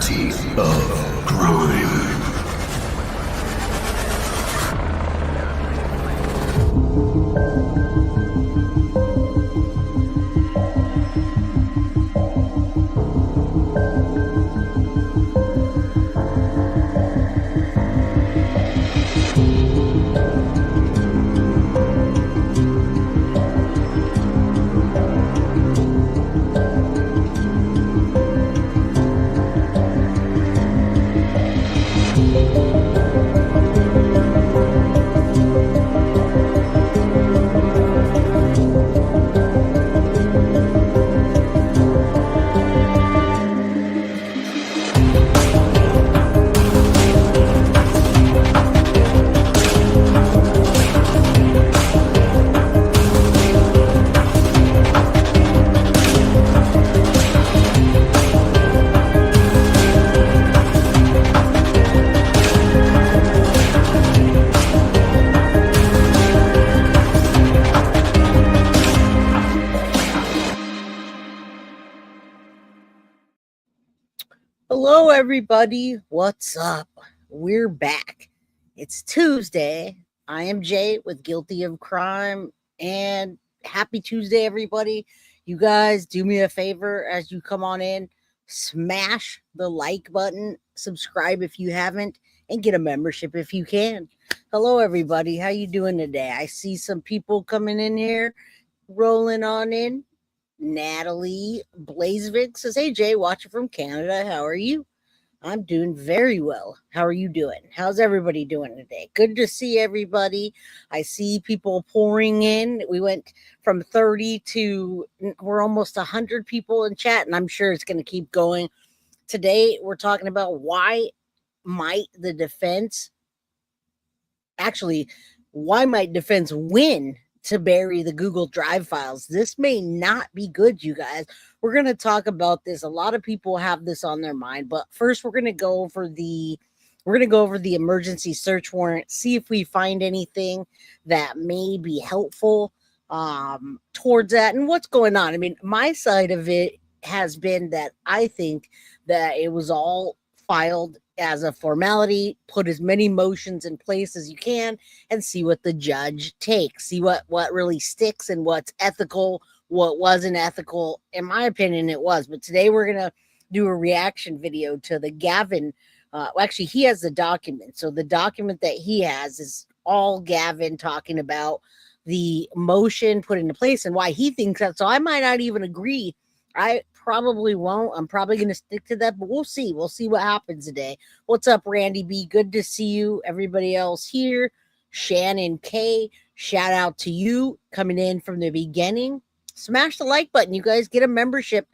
Guilty of crime. Hello, everybody. What's up? We're back. It's Tuesday. I am Jay with Guilty of Crime, and happy Tuesday, everybody. You guys do me a favor as you come on in, smash the like button, subscribe if you haven't, and get a membership if you can. Hello, everybody. How you doing today? I see some people coming in here, rolling on in. Natalie Blazevic says, "Hey Jay, watching from Canada. How are you?" I'm doing very well. How are you doing? How's everybody doing today? Good to see everybody. I see people pouring in. We went from 30 to we're almost 100 people in chat, and I'm sure it's going to keep going. Today, we're talking about why might defense win to bury the Google Drive files. This may not be good, you guys. We're going to talk about this. A lot of people have this on their mind, but first we're going to go over the emergency search warrant, see if we find anything that may be helpful towards that and what's going on. I mean, my side of it has been that I think that it was all filed as a formality, put as many motions in place as you can and see what the judge takes, see what really sticks and what's ethical, what wasn't ethical. In my opinion, it was. But today we're going to do a reaction video to the Gavin. Actually, he has the document. So the document that he has is all Gavin talking about the motion put into place and why he thinks that. So I might not even agree. I probably won't. I'm probably going to stick to that, but we'll see. We'll see what happens today. What's up, Randy B? Good to see you. Everybody else here. Shannon K, shout out to you coming in from the beginning. Smash the like button. You guys get a membership.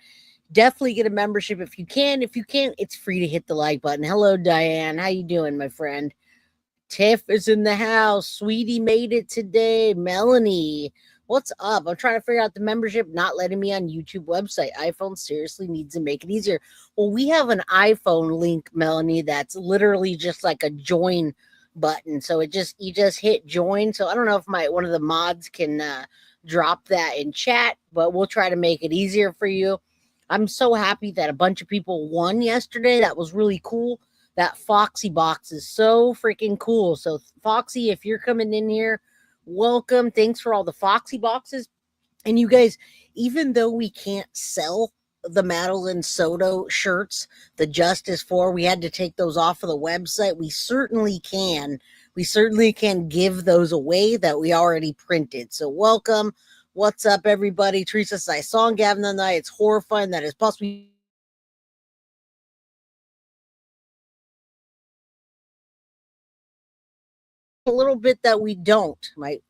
Definitely get a membership if you can. If you can't, it's free to hit the like button. Hello, Diane. How you doing, my friend? Tiff is in the house. Sweetie made it today. Melanie, what's up? I'm trying to figure out the membership not letting me on YouTube website. iPhone seriously needs to make it easier. Well, we have an iPhone link, Melanie, that's literally just like a join button. So you just hit join. So I don't know if one of the mods can drop that in chat, but we'll try to make it easier for you. I'm so happy that a bunch of people won yesterday. That was really cool. That Foxy box is so freaking cool. So Foxy, if you're coming in here, welcome. Thanks for all the Foxy boxes. And you guys, even though we can't sell the Madeline Soto shirts, the Justice for, we had to take those off of the website. We certainly can. We certainly can give those away that we already printed. So welcome. What's up, everybody? Teresa says, I saw Gavin the night. It's horrifying that it's possibly a little bit that we don't. My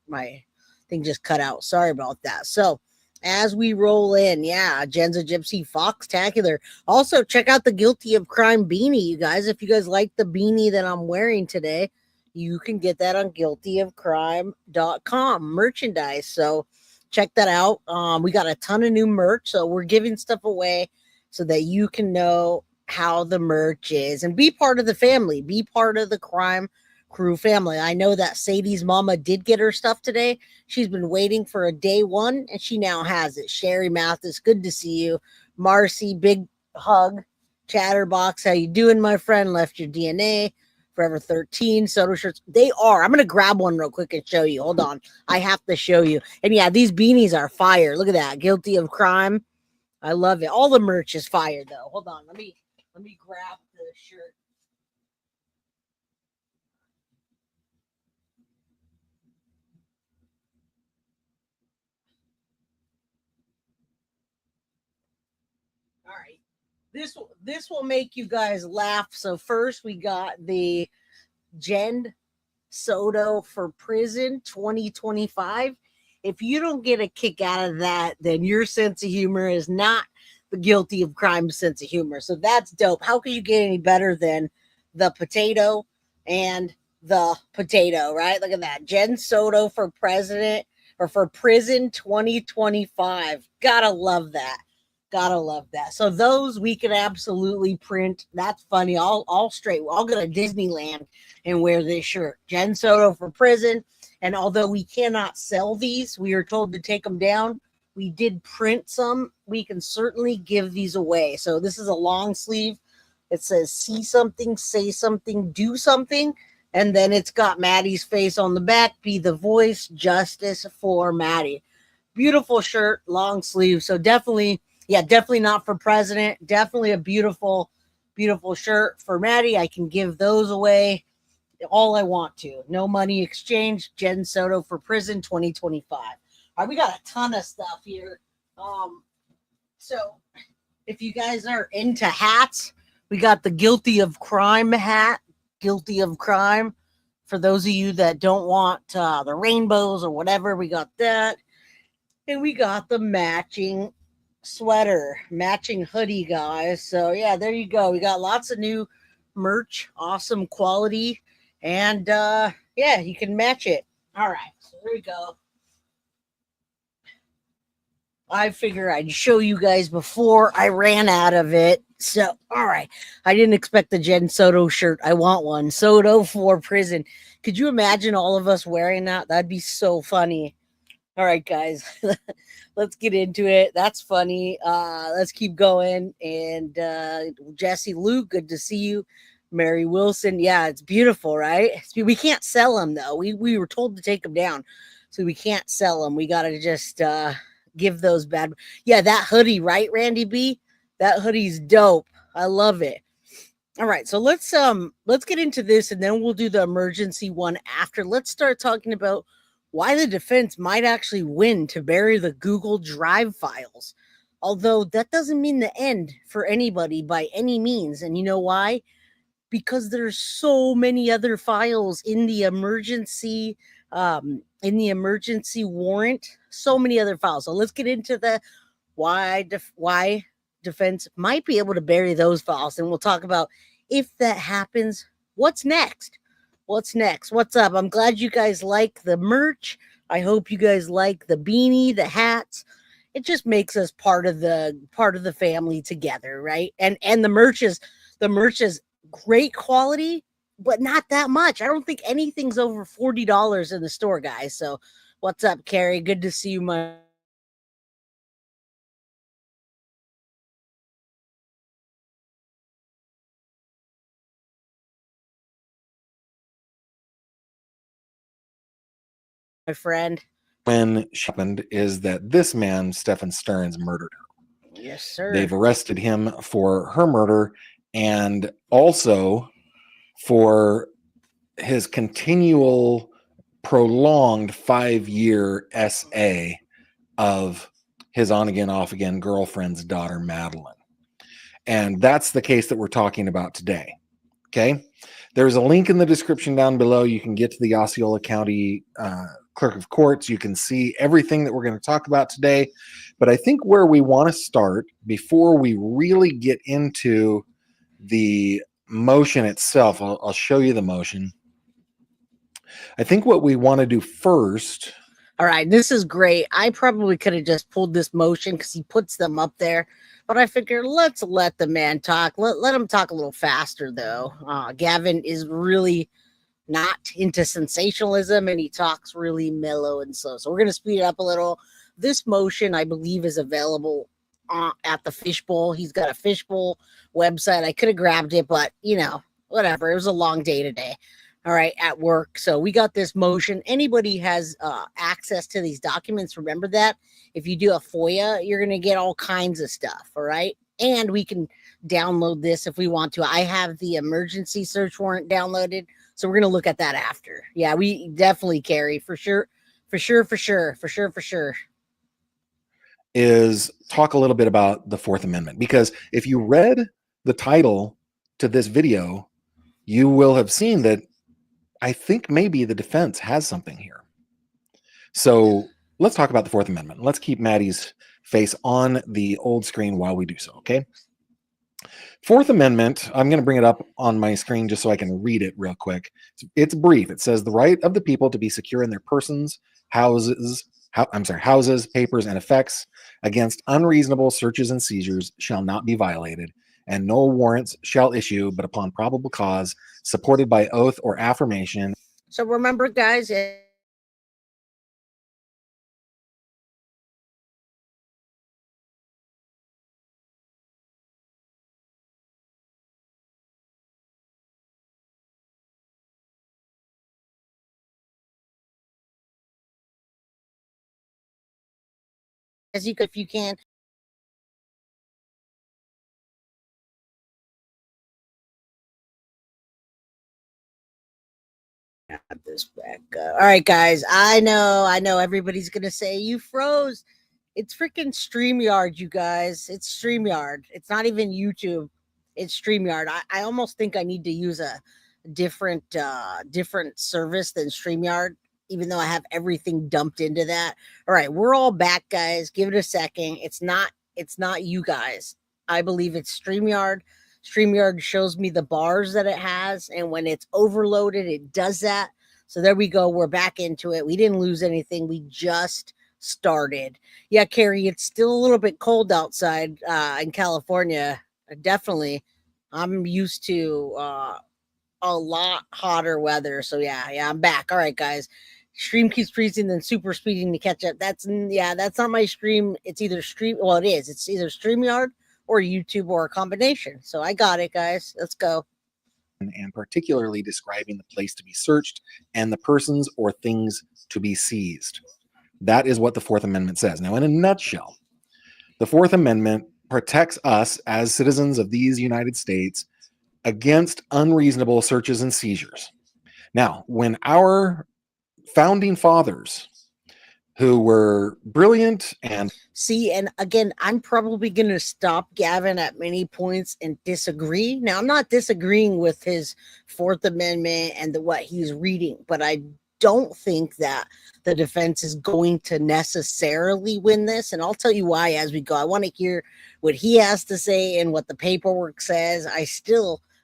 thing just cut out. Sorry about that. So as we roll in, yeah, Jen's a Gypsy Foxtacular. Also, check out the Guilty of Crime beanie, you guys. If you guys like the beanie that I'm wearing today, you can get that on guiltyofcrime.com merchandise. So check that out. We got a ton of new merch, so we're giving stuff away so that you can know how the merch is and be part of the family, be part of the Crime Crew family. I know that Sadie's mama did get her stuff today. She's been waiting for a day one, and she now has it. Sherry Mathis, good to see you. Marcy, big hug. Chatterbox, how you doing, my friend? Left your DNA. Forever 13 Soto shirts. They are. I'm gonna grab one real quick and show you. Hold on. I have to show you. And yeah, these beanies are fire. Look at that. Guilty of crime. I love it. All the merch is fire though. Hold on. Let me grab the shirt. All right. This will make you guys laugh. So first we got the Jenn Soto for Prison 2025. If you don't get a kick out of that, then your sense of humor is not the guilty of crime sense of humor. So that's dope. How could you get any better than the potato and the potato, right? Look at that. Jenn Soto for president or for prison 2025. Gotta love that. Gotta love that. So those we can absolutely print. That's funny. All straight. I'll go to Disneyland and wear this shirt. Jenn Soto for prison. And although we cannot sell these, we are told to take them down. We did print some. We can certainly give these away. So this is a long sleeve. It says see something, say something, do something. And then it's got Maddie's face on the back. Be the voice, justice for Maddie. Beautiful shirt, long sleeve. So definitely not for president. Definitely a beautiful, beautiful shirt for Maddie. I can give those away all I want to. No money exchange. Jenn Soto for prison 2025. All right, we got a ton of stuff here. So if you guys are into hats, we got the guilty of crime hat. Guilty of crime. For those of you that don't want the rainbows or whatever, we got that. And we got the matching sweater, matching hoodie, guys. So yeah, there you go. We got lots of new merch, awesome quality, and yeah, you can match it. All right, so there we go. I figure I'd show you guys before I ran out of it. So, all right. I didn't expect the Jenn Soto shirt. I want one. Soto for prison. Could you imagine all of us wearing that? That'd be so funny. All right, guys. Let's get into it. That's funny. Let's keep going. And Jesse Luke, good to see you. Mary Wilson. Yeah, it's beautiful, right? We can't sell them, though. We were told to take them down. So we can't sell them. We got to just give those bad. Yeah, that hoodie, right, Randy B? That hoodie's dope. I love it. All right, so let's get into this, and then we'll do the emergency one after. Let's start talking about why the defense might actually win to bury the Google Drive files. Although that doesn't mean the end for anybody by any means. And you know why? Because there's so many other files in the emergency warrant, so many other files. So let's get into the why defense might be able to bury those files, and we'll talk about if that happens, what's next. What's up? I'm glad you guys like the merch. I hope you guys like the beanie, the hats. It just makes us part of the family together, right? And the merch is great quality, but not that much. I don't think anything's over $40 in the store, guys. So what's up, Carrie? Good to see you, my friend. When happened is that this man, Stephan Stearns, murdered her. Yes, sir. They've arrested him for her murder and also for his continual prolonged 5-year SA of his on-again, off-again girlfriend's daughter, Madeline. And that's the case that we're talking about today. Okay? There's a link in the description down below. You can get to the Osceola County Clerk of Courts. You can see everything that we're going to talk about today. But I think where we want to start before we really get into the motion itself, I'll show you the motion. I think what we want to do first. All right, this is great. I probably could have just pulled this motion because he puts them up there. But I figured let's let the man talk. Let him talk a little faster, though. Gavin is really not into sensationalism, and he talks really mellow and slow. So we're going to speed it up a little. This motion, I believe, is available at the fishbowl. He's got a fishbowl website. I could have grabbed it, but whatever. It was a long day today. All right, at work. So we got this motion. Anybody has access to these documents. Remember that. If you do a FOIA, you're going to get all kinds of stuff. All right. And we can download this if we want to. I have the emergency search warrant downloaded. So we're going to look at that after. Yeah, we definitely carry for sure. For sure. Is talk a little bit about the Fourth Amendment, because if you read the title to this video, you will have seen that I think maybe the defense has something here. So let's talk about the Fourth Amendment. Let's keep Maddie's face on the old screen while we do so, okay? Fourth Amendment, I'm going to bring it up on my screen just so I can read it real quick. It's brief. It says the right of the people to be secure in their persons, houses, papers, and effects against unreasonable searches and seizures shall not be violated, and no warrants shall issue but upon probable cause, supported by oath or affirmation. So remember, guys, as you could, if you can. Got this back up. All right, guys. I know everybody's gonna say you froze. It's freaking StreamYard, you guys. It's StreamYard. It's not even YouTube. It's StreamYard. I almost think I need to use a different service than StreamYard, even though I have everything dumped into that. All right, we're all back, guys. Give it a second. It's not you guys. I believe it's StreamYard. StreamYard shows me the bars that it has, and when it's overloaded, it does that. So there we go. We're back into it. We didn't lose anything. We just started. Yeah, Carrie, it's still a little bit cold outside in California. Definitely. I'm used to a lot hotter weather. So yeah, I'm back. All right, guys. Stream keeps freezing, then super speeding to catch up. That's not my stream. It's either it is. It's either StreamYard or YouTube or a combination. So I got it, guys. Let's go. And particularly describing the place to be searched and the persons or things to be seized. That is what the Fourth Amendment says. Now, in a nutshell, the Fourth Amendment protects us as citizens of these United States against unreasonable searches and seizures. Now, when our founding fathers, who were brilliant and again, I'm probably going to stop Gavin at many points and disagree. Now, I'm not disagreeing with his Fourth Amendment and what he's reading, but I don't think that the defense is going to necessarily win this. And I'll tell you why as we go. I want to hear what he has to say and what the paperwork says.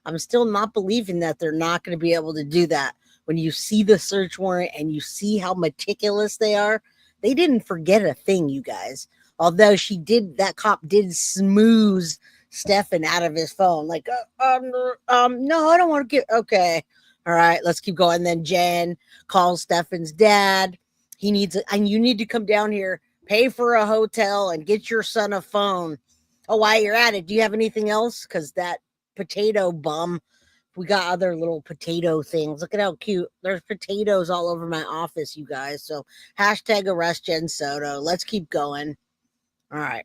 I'm still not believing that they're not going to be able to do that. When you see the search warrant and you see how meticulous they are, they didn't forget a thing, you guys. Although that cop did smooth Stephan out of his phone. Like, no, I don't want to get, okay. All right, let's keep going. Then Jenn calls Stephan's dad. You need to come down here, pay for a hotel, and get your son a phone. Oh, while you're at it, do you have anything else? Because that potato bum, we got other little potato things. Look at how cute. There's potatoes all over my office, you guys. So hashtag arrest Jenn Soto. Let's keep going. All right.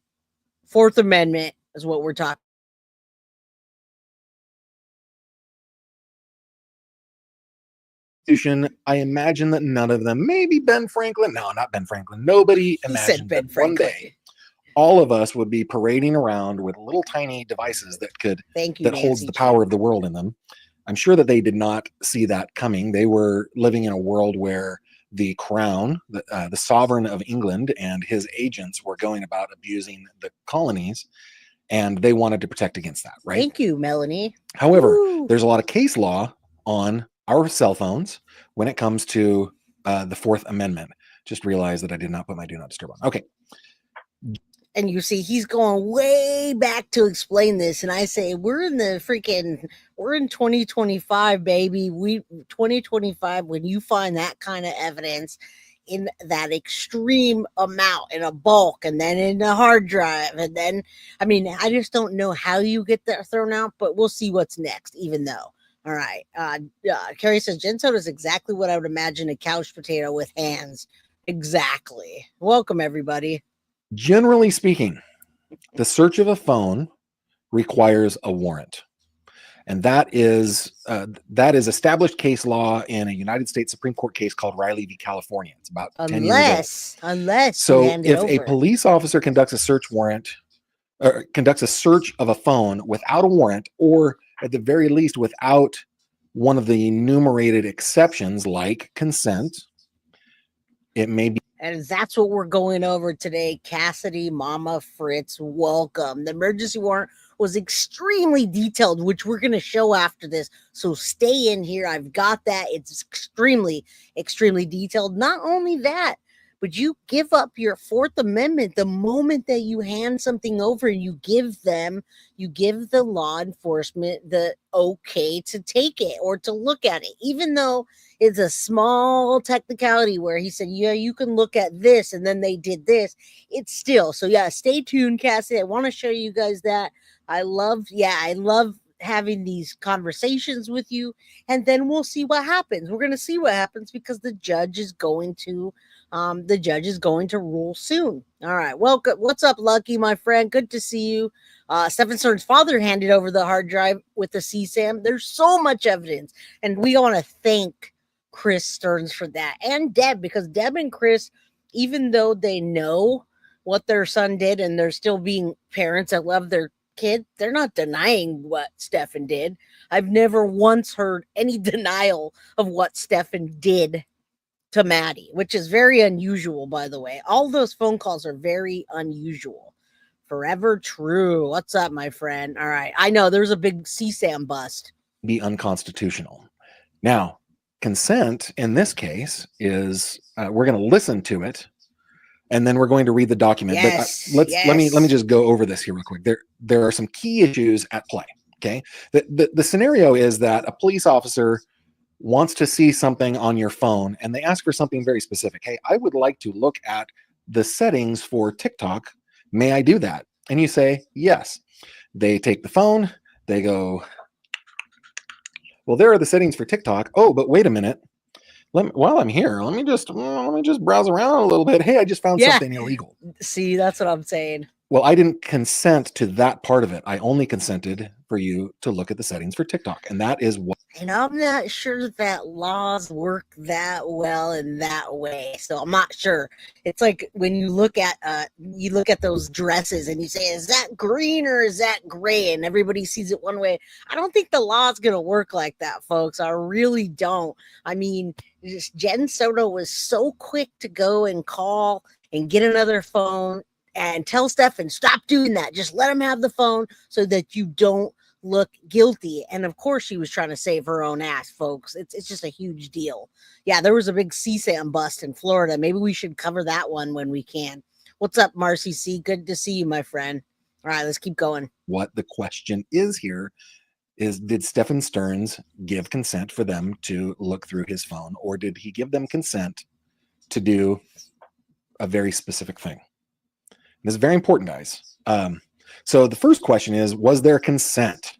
Fourth Amendment is what we're talking. I imagine that none of them, maybe Ben Franklin. No, not Ben Franklin. Nobody imagined that one day all of us would be parading around with little tiny devices that holds the power of the world in them. I'm sure that they did not see that coming. They were living in a world where the crown, the sovereign of England, and his agents were going about abusing the colonies, and they wanted to protect against that, right? Thank you, Melanie. However, there's a lot of case law on our cell phones when it comes to the Fourth Amendment. Just realized that I did not put my do not disturb on. Okay. And you see, he's going way back to explain this. And I say, we're in 2025, baby. 2025, when you find that kind of evidence, in that extreme amount in a bulk and then in a hard drive. And then, I mean, I just don't know how you get that thrown out, but we'll see what's next, even though. All right. Carrie says, Jenn Soto is exactly what I would imagine a couch potato with hands. Exactly. Welcome, everybody. Generally speaking, the search of a phone requires a warrant. And that is established case law in a United States Supreme Court case called Riley v. California. It's about 10 years old. Unless so you hand it if over. a police officer conducts a search warrant or conducts a search of a phone without a warrant, or at the very least without one of the enumerated exceptions like consent, it may be. And that's what we're going over today. Cassidy, Mama Fritz, welcome. The emergency warrant was extremely detailed, which we're going to show after this. So stay in here. I've got that. It's extremely, extremely detailed. Not only that, but you give up your Fourth Amendment the moment that you hand something over and you give the law enforcement the okay to take it or to look at it, even though it's a small technicality where he said, yeah, you can look at this, and then they did this. It's still, so yeah, stay tuned, Cassie. I want to show you guys that. I love having these conversations with you, and then we'll see what happens. We're going to see what happens because the judge is going to rule soon. All right. Welcome. What's up, Lucky, my friend? Good to see you. Stephan Stern's father handed over the hard drive with the CSAM. There's so much evidence, and we want to thank Chris Stearns for that, and Deb, because Deb and Chris, even though they know what their son did and they're still being parents that love their kid, they're not denying what Stephan did. I've never once heard any denial of what Stephan did to Maddie, which is very unusual, by the way. All those phone calls are very unusual. Forever true. What's up, my friend? All right. I know there's a big CSAM bust. Be unconstitutional. Now, consent in this case is we're going to listen to it, and then we're going to read the document. Yes, but let me just go over this here real quick. There are some key issues at play. Okay, the scenario is that a police officer wants to see something on your phone, and they ask for something very specific. Hey, I would like to look at the settings for TikTok. May I do that? And you say yes. They take the phone. They go, well, there are the settings for TikTok. Oh, but wait a minute. While I'm here, let me just browse around a little bit. Hey, I just found something illegal. See, that's what I'm saying. Well, I didn't consent to that part of it. I only consented for you to look at the settings for TikTok. And that is what. And I'm not sure that laws work that well in that way. So I'm not sure. It's like when you look at those dresses and you say, is that green or is that gray? And everybody sees it one way. I don't think the law is going to work like that, folks. I really don't. I mean, Jenn Soto was so quick to go and call and get another phone and tell Stephan, stop doing that. Just let him have the phone so that you don't look guilty. And of course she was trying to save her own ass, folks. It's just a huge deal. Yeah, there was a big CSAM bust in Florida. Maybe we should cover that one when we can. What's up, Marcy C? Good to see you, my friend. All right, let's keep going. What the question is here is, did Stephan Stearns give consent for them to look through his phone, or did he give them consent to do a very specific thing? This is very important, guys. So the first question is, was there consent?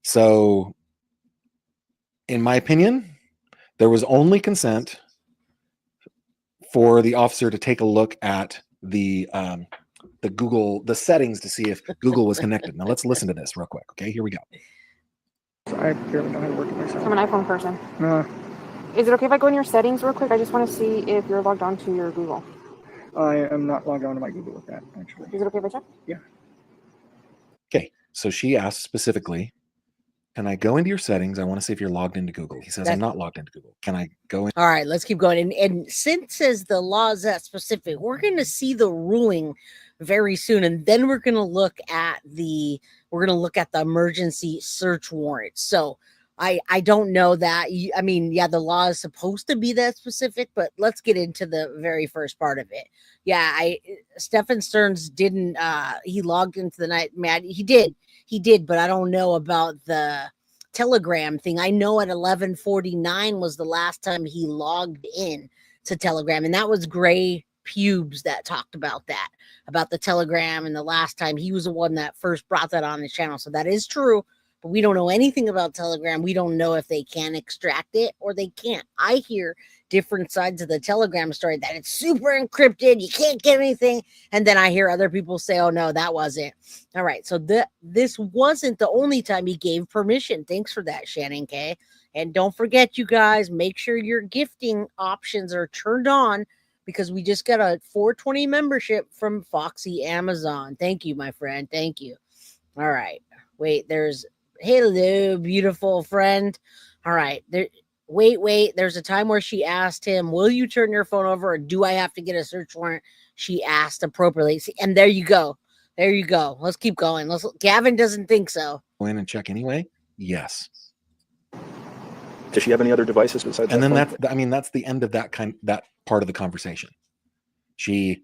So in my opinion, there was only consent for the officer to take a look at the settings to see if Google was connected. Now let's listen to this real quick. Okay, here we go. I barely know how to work it myself. I'm an iPhone person. No. Is it okay if I go in your settings real quick? I just want to see if you're logged on to your Google. I am not logged on to my Google with that, actually. Is it okay if I check? Yeah. Okay, so she asked specifically, can I go into your settings? I want to see if you're logged into Google. He says, I'm not logged into Google. Can I go in? All right, let's keep going. And since the law is that specific, we're going to see the ruling very soon. And then we're going to look at the emergency search warrant. So I don't know that. I mean, yeah, the law is supposed to be that specific, but let's get into the very first part of it. Yeah, Stephan Stearns didn't, he logged into the night, Matt. He did, but I don't know about the Telegram thing. I know at 11:49 was the last time he logged in to Telegram. And that was Gray Pubes that talked about that, about the Telegram. And the last time he was the one that first brought that on his channel. So that is true, but we don't know anything about Telegram. We don't know if they can extract it or they can't. I hear different sides of the Telegram story that it's super encrypted. You can't get anything. And then I hear other people say, oh no, that wasn't. All right. So this wasn't the only time he gave permission. Thanks for that, Shannon K. And don't forget, you guys, make sure your gifting options are turned on, because we just got a 420 membership from Foxy Amazon. Thank you, my friend. Thank you. All right. Wait, hello, beautiful friend. All right. Wait. There's a time where she asked him, will you turn your phone over or do I have to get a search warrant? She asked appropriately. And there you go. There you go. Let's keep going. Gavin doesn't think so. Go in and check anyway. Yes. Does she have any other devices besides? And then phone? that's the end of that part of the conversation. The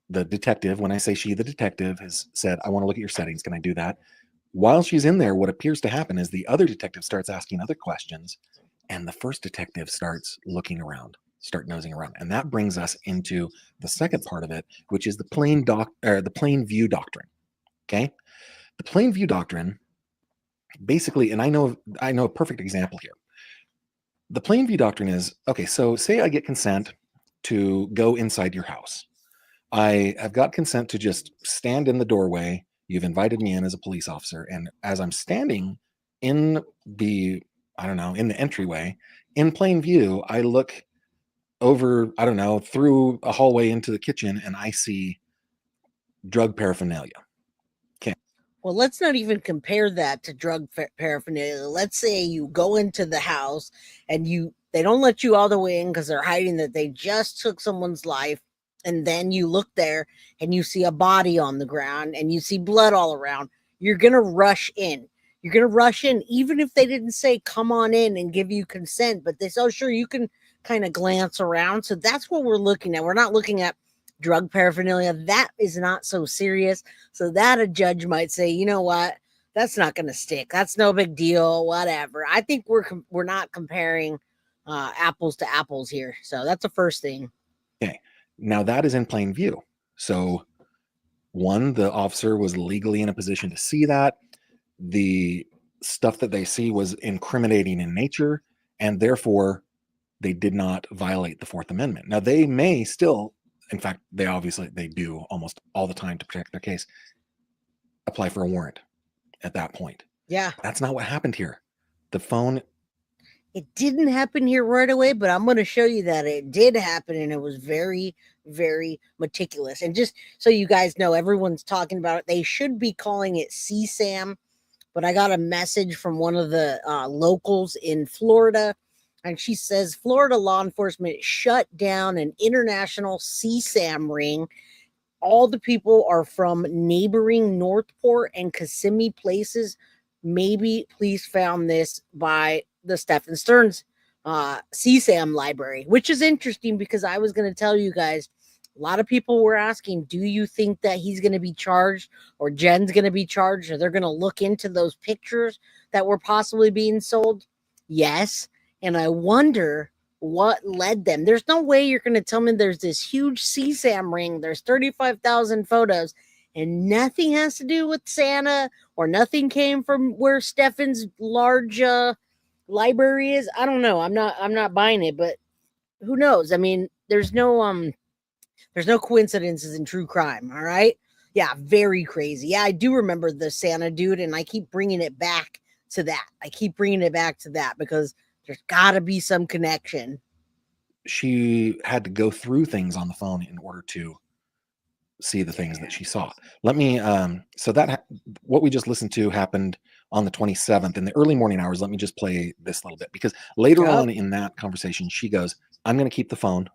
detective, when I say she, the detective has said, I want to look at your settings. Can I do that? While she's in there, what appears to happen is the other detective starts asking other questions, and the first detective starts looking around, nosing around. And that brings us into the second part of it, which is the plain view doctrine. Okay. The plain view doctrine, basically, and I know a perfect example here. The plain view doctrine is, okay, so say I get consent to go inside your house. I have got consent to just stand in the doorway. You've invited me in as a police officer. And as I'm standing in the entryway, in plain view, I look over, through a hallway into the kitchen, and I see drug paraphernalia. Okay. Well, let's not even compare that to drug paraphernalia. Let's say you go into the house and they don't let you all the way in because they're hiding that they just took someone's life. And then you look there and you see a body on the ground and you see blood all around. You're going to rush in. You're going to rush in, even if they didn't say, come on in and give you consent, but they say, oh, sure, you can kind of glance around. So that's what we're looking at. We're not looking at drug paraphernalia. That is not so serious. So that a judge might say, you know what, that's not going to stick. That's no big deal, whatever. I think we're not comparing apples to apples here. So that's the first thing. Okay. Now that is in plain view. So one, the officer was legally in a position to see that. The stuff that they see was incriminating in nature, and therefore they did not violate the Fourth Amendment. Now they may still, in fact, they do almost all the time to protect their case, apply for a warrant at that point. Yeah. That's not what happened here. The phone. It didn't happen here right away, but I'm going to show you that it did happen, and it was very, very meticulous. And just so you guys know, everyone's talking about it. They should be calling it CSAM, but I got a message from one of the locals in Florida, and she says Florida law enforcement shut down an international CSAM ring. All the people are from neighboring Northport and Kissimmee places. Maybe police found this by the Stephan Stearns CSAM library, which is interesting because I was going to tell you guys, a lot of people were asking, do you think that he's going to be charged or Jenn's going to be charged or they're going to look into those pictures that were possibly being sold? Yes. And I wonder what led them. There's no way you're going to tell me there's this huge CSAM ring. There's 35,000 photos and nothing has to do with Santa or nothing came from where Stephan's large library is. I don't know. I'm not buying it, but who knows? I mean, there's no coincidences in true crime. All right. Yeah. Very crazy. Yeah. I do remember the Santa dude, and I keep bringing it back to that. Because there's gotta be some connection. She had to go through things on the phone in order to see the things that she saw. Let me, what we just listened to happened on the 27th in the early morning hours. Let me just play this little bit because later on in that conversation, she goes, I'm going to keep the phone.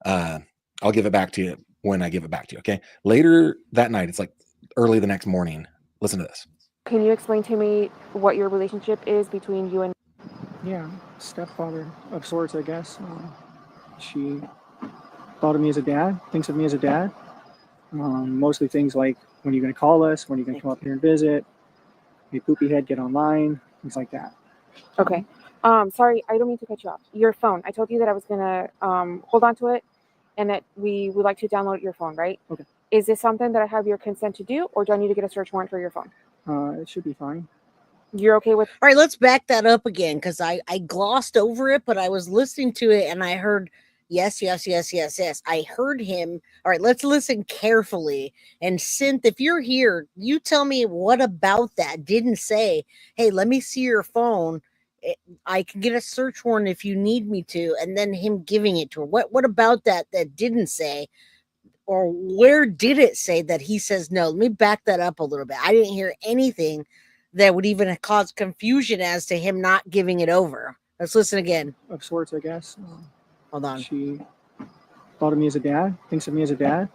I'll give it back to you when I give it back to you. Okay. Later that night, it's like early the next morning. Listen to this. Can you explain to me what your relationship is between you and? Yeah, stepfather of sorts, I guess. She thought of me as a dad, thinks of me as a dad. Mostly things like, when are you going to call us? When are you going to come up here and visit? Hey, poopy head, get online, things like that. Okay. Sorry, I don't mean to cut you off. Your phone. I told you that I was gonna hold on to it, and that we would like to download your phone, right? Okay. Is this something that I have your consent to do, or do I need to get a search warrant for your phone? It should be fine. You're okay with? All right, let's back that up again because I glossed over it, but I was listening to it and I heard yes, yes, yes, yes, yes. I heard him. All right, let's listen carefully. And Synth, if you're here, you tell me what about that didn't say, hey, let me see your phone. I can get a search warrant if you need me to, and then him giving it to her. What about that didn't say? Or where did it say that he says no? Let me back that up a little bit. I didn't hear anything that would even cause confusion as to him not giving it over. Let's listen again. Of sorts, I guess. Hold on. She thought of me as a dad, thinks of me as a dad.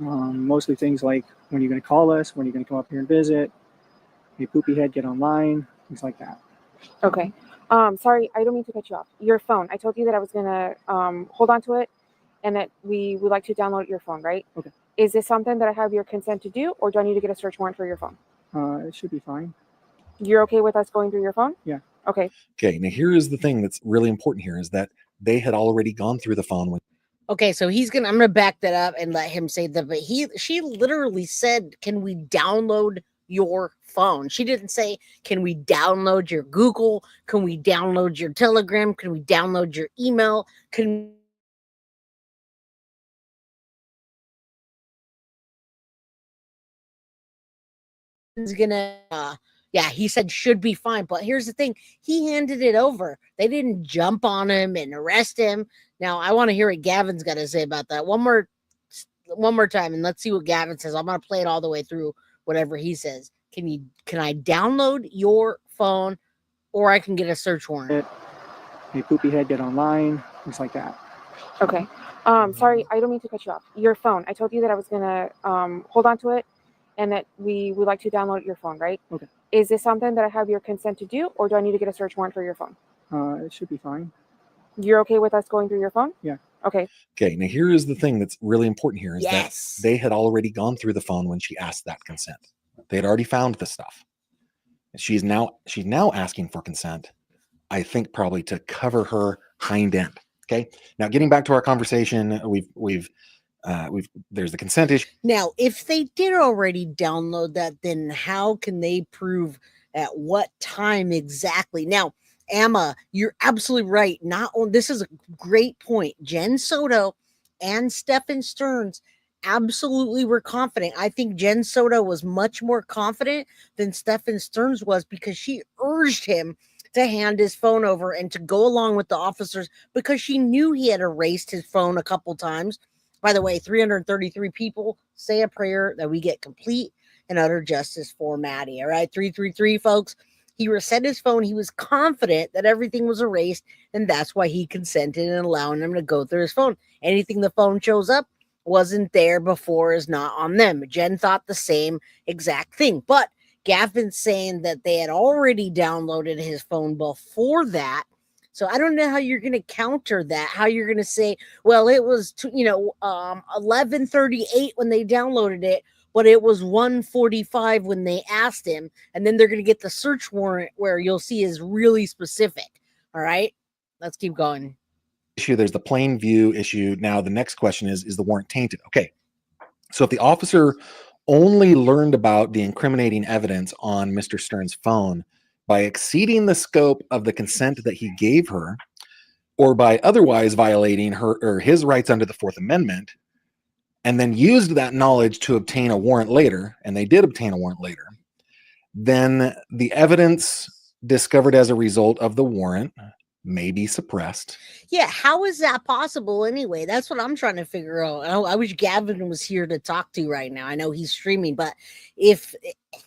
Mostly things like, when are you going to call us? When are you going to come up here and visit? Hey, poopy head, get online. Things like that. Okay. Sorry, I don't mean to cut you off. Your phone. I told you that I was gonna hold on to it, and that we would like to download your phone, right? Okay. Is this something that I have your consent to do, or do I need to get a search warrant for your phone? It should be fine. You're okay with us going through your phone? Yeah. Okay. Okay, now here is the thing that's really important here is that they had already gone through the phone with Okay, so I'm gonna back that up and let him say that, but she literally said, can we download your phone? She didn't say, can we download your Google? Can we download your Telegram? Can we download your email? Can gonna yeah, he said should be fine, but here's the thing, he handed it over. They didn't jump on him and arrest him. Now I want to hear what Gavin's got to say about that one more time, and let's see what Gavin says. I'm gonna play it all the way through whatever he says. Can I download your phone, or I can get a search warrant? Hey, poopy head, get online. Things like that. Okay. Sorry, I don't mean to cut you off. Your phone. I told you that I was gonna hold on to it, and that we would like to download your phone, right? Okay. Is this something that I have your consent to do, or do I need to get a search warrant for your phone? It should be fine. You're okay with us going through your phone? Yeah. Okay. Okay, now here is the thing that's really important here is Yes. that they had already gone through the phone when she asked that consent. They had already found the stuff. She's now asking for consent, I think probably to cover her hind end. Okay. Now getting back to our conversation, we've there's the consent issue. Now, if they did already download that, then how can they prove at what time exactly? Now, Emma, you're absolutely right. This is a great point. Jenn Soto and Stephan Stearns absolutely were confident. I think Jenn Soto was much more confident than Stephan Stearns was because she urged him to hand his phone over and to go along with the officers because she knew he had erased his phone a couple times. By the way, 333 people say a prayer that we get complete and utter justice for Maddie. All right, 333 folks. He reset his phone. He was confident that everything was erased, and that's why he consented in allowing them to go through his phone. Anything the phone shows up wasn't there before is not on them. Jenn thought the same exact thing, but Gavin's saying that they had already downloaded his phone before that. So I don't know how you're going to counter that. How you're going to say, well, it was 11:38 when they downloaded it, but it was 1:45 when they asked him, and then they're going to get the search warrant where you'll see is really specific. All right, let's keep going. Issue. There's the plain view issue. Now the next question is the warrant tainted? Okay, so if the officer only learned about the incriminating evidence on Mr. Stern's phone by exceeding the scope of the consent that he gave her, or by otherwise violating her or his rights under the Fourth Amendment, and then used that knowledge to obtain a warrant later, and they did obtain a warrant later, then the evidence discovered as a result of the warrant may be suppressed. Yeah, how is that possible anyway? That's what I'm trying to figure out. I wish Gavin was here to talk to right now. I know he's streaming, but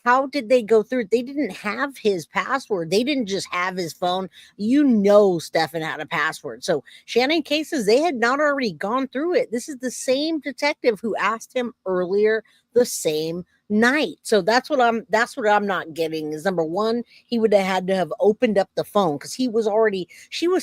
how did they go through it? They didn't have his password. They didn't just have his phone. Stephan had a password. So Shannon cases, they had not already gone through it. This is the same detective who asked him earlier the same night. So that's what I'm not getting is number one, he would have had to have opened up the phone because she was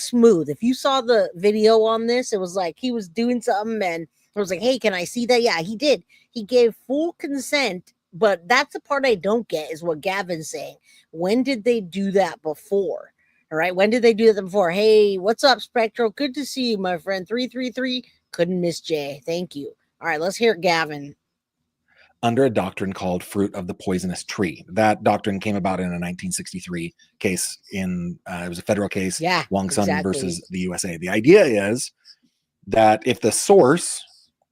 smooth. If you saw the video on this, it was like he was doing something and I was like, hey, can I see that? Yeah, he did. He gave full consent, but that's the part I don't get is what Gavin's saying. When did they do that before? All right. When did they do that before? Hey, what's up, Spectral? Good to see you, my friend. 333. Couldn't miss Jay. Thank you. All right, let's hear Gavin. Under a doctrine called fruit of the poisonous tree. That doctrine came about in a 1963 case it was a federal case, Yeah, Wong Sun exactly. versus the USA. The idea is that if the source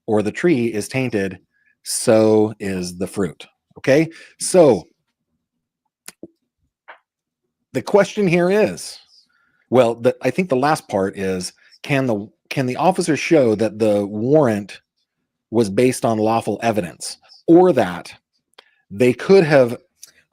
or the tree is tainted, so is the fruit. Okay, so the question here is, well, I think the last part is, can the officer show that the warrant was based on lawful evidence, or that they could have.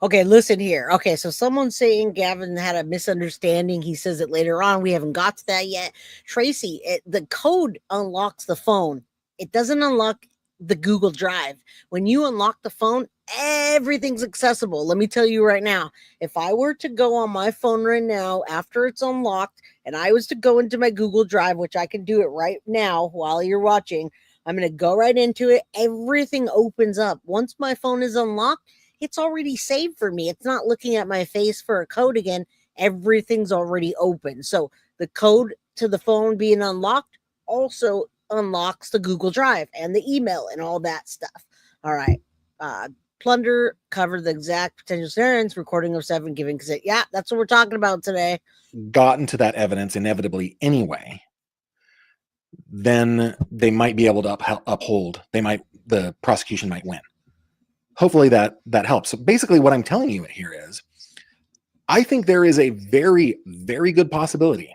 Okay, listen here. Okay, so someone's saying Gavin had a misunderstanding. He says it later on. We haven't got to that yet. Tracy, the code unlocks the phone. It doesn't unlock the Google Drive. When you unlock the phone, everything's accessible. Let me tell you right now, if I were to go on my phone right now after it's unlocked and I was to go into my Google Drive, which I can do it right now while you're watching, I'm going to go right into it. Everything opens up. Once my phone is unlocked, it's already saved for me. It's not looking at my face for a code again. Everything's already open. So the code to the phone being unlocked also unlocks the Google Drive and the email and all that stuff. All right. Plunder covered the exact potential scenarios, recording of 7 giving consent. Yeah, that's what we're talking about today. Gotten to that evidence inevitably anyway, then they might be able to uphold. The prosecution might win. Hopefully that helps. So basically what I'm telling you here is, I think there is a very, very good possibility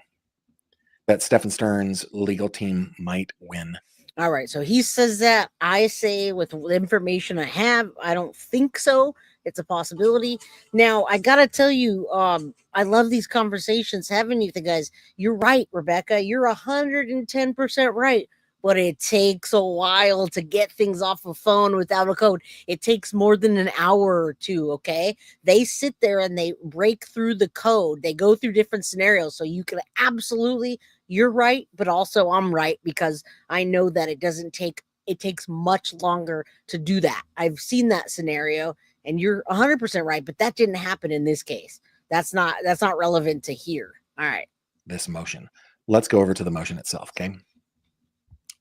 that Stephan Stern's legal team might win. All right. So he says that. I say with the information I have, I don't think so. It's a possibility. Now, I got to tell you, I love these conversations having you guys. You're right, Rebecca. You're 110% right. But it takes a while to get things off a phone without a code. It takes more than an hour or two, okay? They sit there and they break through the code. They go through different scenarios. So you can absolutely, you're right, but also I'm right, because I know that it takes much longer to do that. I've seen that scenario, and you're 100% right, but that didn't happen in this case. That's not relevant to here. All right. This motion. Let's go over to the motion itself, okay?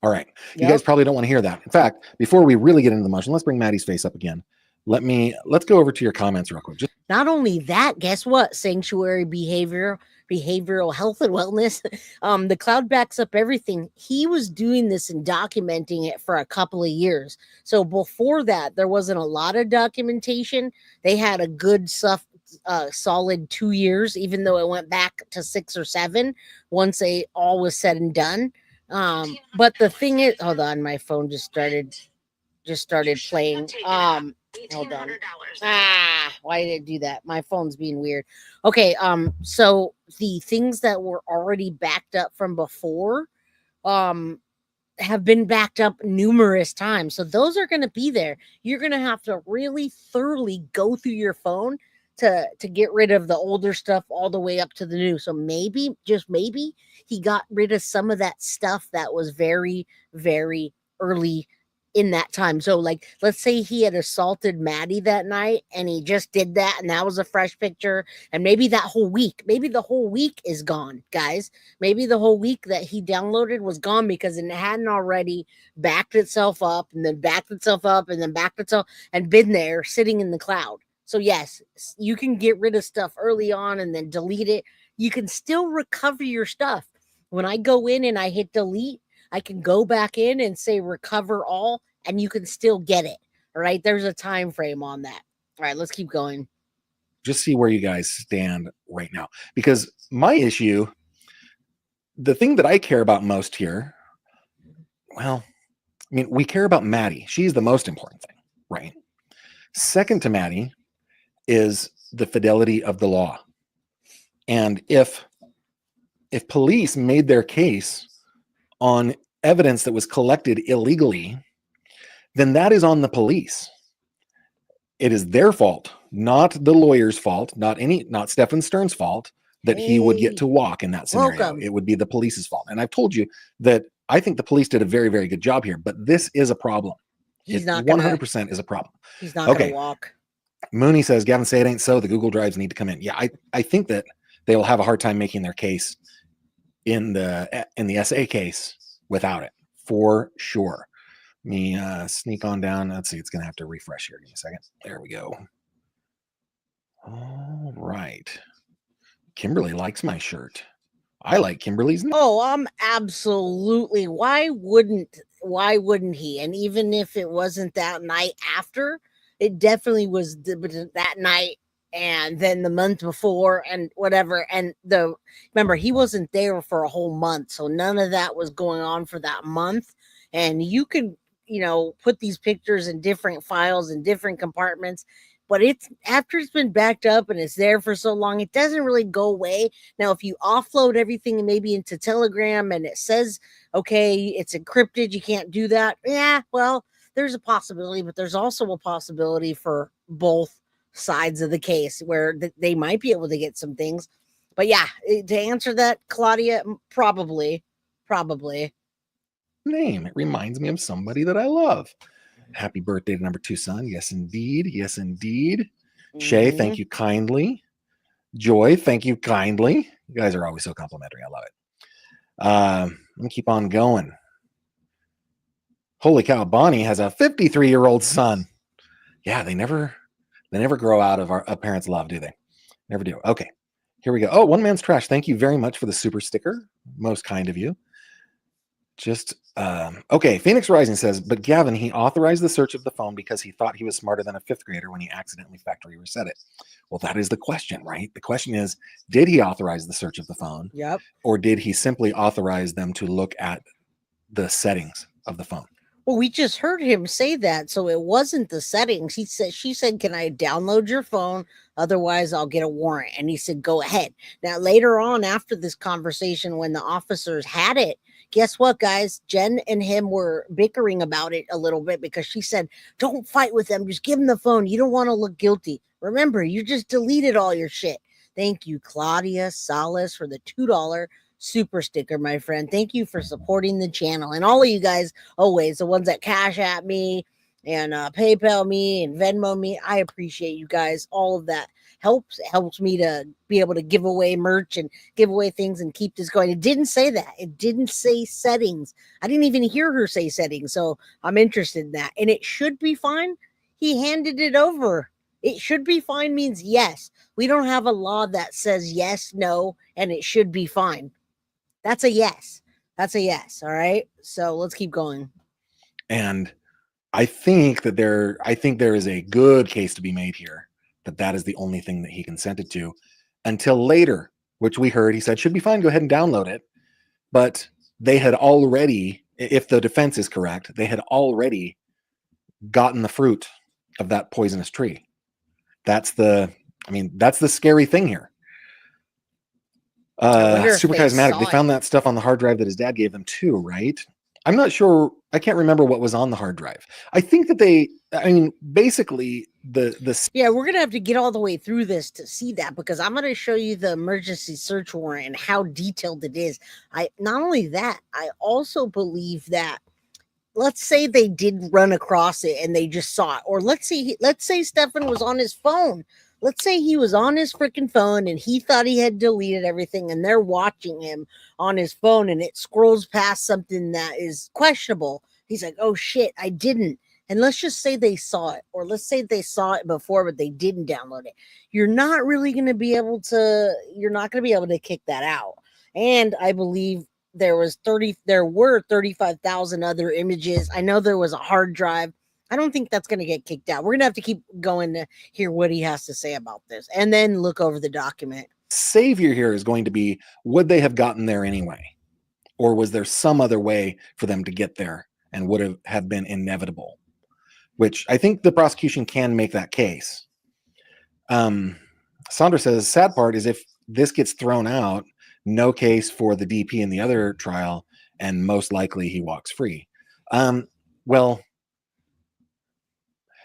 All right. You Yep. guys probably don't want to hear that. In fact, before we really get into the motion, let's bring Maddie's face up again. Let's go over to your comments real quick. Not only that, guess what? Sanctuary behavioral health and wellness. The cloud backs up everything. He was doing this and documenting it for a couple of years. So before that, there wasn't a lot of documentation. They had a good solid 2 years, even though it went back to 6 or 7 once they all was said and done. But the thing is, hold on, my phone just started playing. Hold on. Why did it do that? My phone's being weird. Okay, so the things that were already backed up from before have been backed up numerous times. So those are going to be there. You're going to have to really thoroughly go through your phone to get rid of the older stuff all the way up to the new. So maybe, just maybe, he got rid of some of that stuff that was very, very early in that time. So like, let's say he had assaulted Maddie that night and he just did that, and that was a fresh picture, and maybe the whole week is gone, guys. Maybe the whole week that he downloaded was gone because it hadn't already backed itself up and then backed itself up and then backed itself and been there sitting in the cloud. So yes, you can get rid of stuff early on and then delete it. You can still recover your stuff. When I go in and I hit delete, I can go back in and say recover all, and you can still get it. All right. There's a time frame on that. All right, let's keep going. Just see where you guys stand right now. Because my issue, the thing that I care about most here, well, I mean, we care about Maddie. She's the most important thing, right? Second to Maddie is the fidelity of the law. And if police made their case on evidence that was collected illegally, then that is on the police. It is their fault, not the lawyer's fault, not Stephan Stern's fault that he would get to walk in that scenario. Welcome. It would be the police's fault. And I've told you that I think the police did a very, very good job here, but this is a problem. He's It not gonna, 100% is a problem. he's not Okay. gonna walk. Mooney says, Gavin, say it ain't so. The Google Drives need to come in. Yeah, I think that they will have a hard time making their case in the SA case without it, for sure. Let me sneak on down. Let's see, it's going to have to refresh here. Give me a second. There we go. All right. Kimberly likes my shirt. I like Kimberly's. Oh, absolutely. Why wouldn't he? And even if it wasn't that night after, it definitely was that night and then the month before and whatever. And remember, he wasn't there for a whole month, so none of that was going on for that month. And you can, put these pictures in different files in different compartments, but it's after it's been backed up and it's there for so long, it doesn't really go away. Now, if you offload everything maybe into Telegram and it says, okay, it's encrypted, you can't do that. Yeah, well, there's a possibility, but there's also a possibility for both sides of the case where they might be able to get some things. But yeah, to answer that, Claudia, probably. Name. It reminds me of somebody that I love. Happy birthday to number 2 son. Yes, indeed. Yes, indeed. Mm-hmm. Shay, thank you kindly. Joy, thank you kindly. You guys are always so complimentary. I love it. Let me keep on going. Holy cow, Bonnie has a 53-year-old son. Yeah, they never grow out of a parent's love, do they? Never do. Okay, here we go. Oh, One Man's Trash. Thank you very much for the super sticker. Most kind of you. Just, okay, Phoenix Rising says, but Gavin, he authorized the search of the phone because he thought he was smarter than a 5th grader when he accidentally factory reset it. Well, that is the question, right? The question is, did he authorize the search of the phone? Yep. Or did he simply authorize them to look at the settings of the phone? Well, we just heard him say that, so it wasn't the settings. She said, can I download your phone? Otherwise, I'll get a warrant. And he said, go ahead. Now, later on, after this conversation, when the officers had it, guess what, guys? Jen and him were bickering about it a little bit because she said, don't fight with them. Just give them the phone. You don't want to look guilty. Remember, you just deleted all your shit. Thank you, Claudia Salas, for the $2 super sticker, my friend. Thank you for supporting the channel. And all of you guys, always, the ones that cash at me and PayPal me and Venmo me, I appreciate you guys. All of that helps me to be able to give away merch and give away things and keep this going. It didn't say that. It didn't say settings. I didn't even hear her say settings, so I'm interested in that. And it should be fine. He handed it over. It should be fine means yes. We don't have a law that says yes, no, and it should be fine. That's a yes. That's a yes. All right. So let's keep going. And I think there is a good case to be made here that is the only thing that he consented to until later, which we heard he said should be fine. Go ahead and download it. But they had already, if the defense is correct, they had already gotten the fruit of that poisonous tree. That's the scary thing here. Super charismatic. They found that stuff on the hard drive that his dad gave them too, right? I'm not sure. I can't remember what was on the hard drive. I think that basically yeah, we're gonna have to get all the way through this to see that, because I'm gonna show you the emergency search warrant and how detailed it is. Not only that, I also believe that, let's say they did run across it and they just saw it, or let's say Stephan was on his phone. Let's say he was on his freaking phone and he thought he had deleted everything and they're watching him on his phone and it scrolls past something that is questionable. He's like, oh shit, I didn't. And let's just say they saw it, or let's say they saw it before, but they didn't download it. You're not going to be able to kick that out. And I believe there were 35,000 other images. I know there was a hard drive. I don't think that's going to get kicked out. We're going to have to keep going to hear what he has to say about this and then look over the document. Savior here is going to be, would they have gotten there anyway? Or was there some other way for them to get there and would have been inevitable? Which I think the prosecution can make that case. Sandra says, sad part is if this gets thrown out, no case for the DP in the other trial, and most likely he walks free. Well,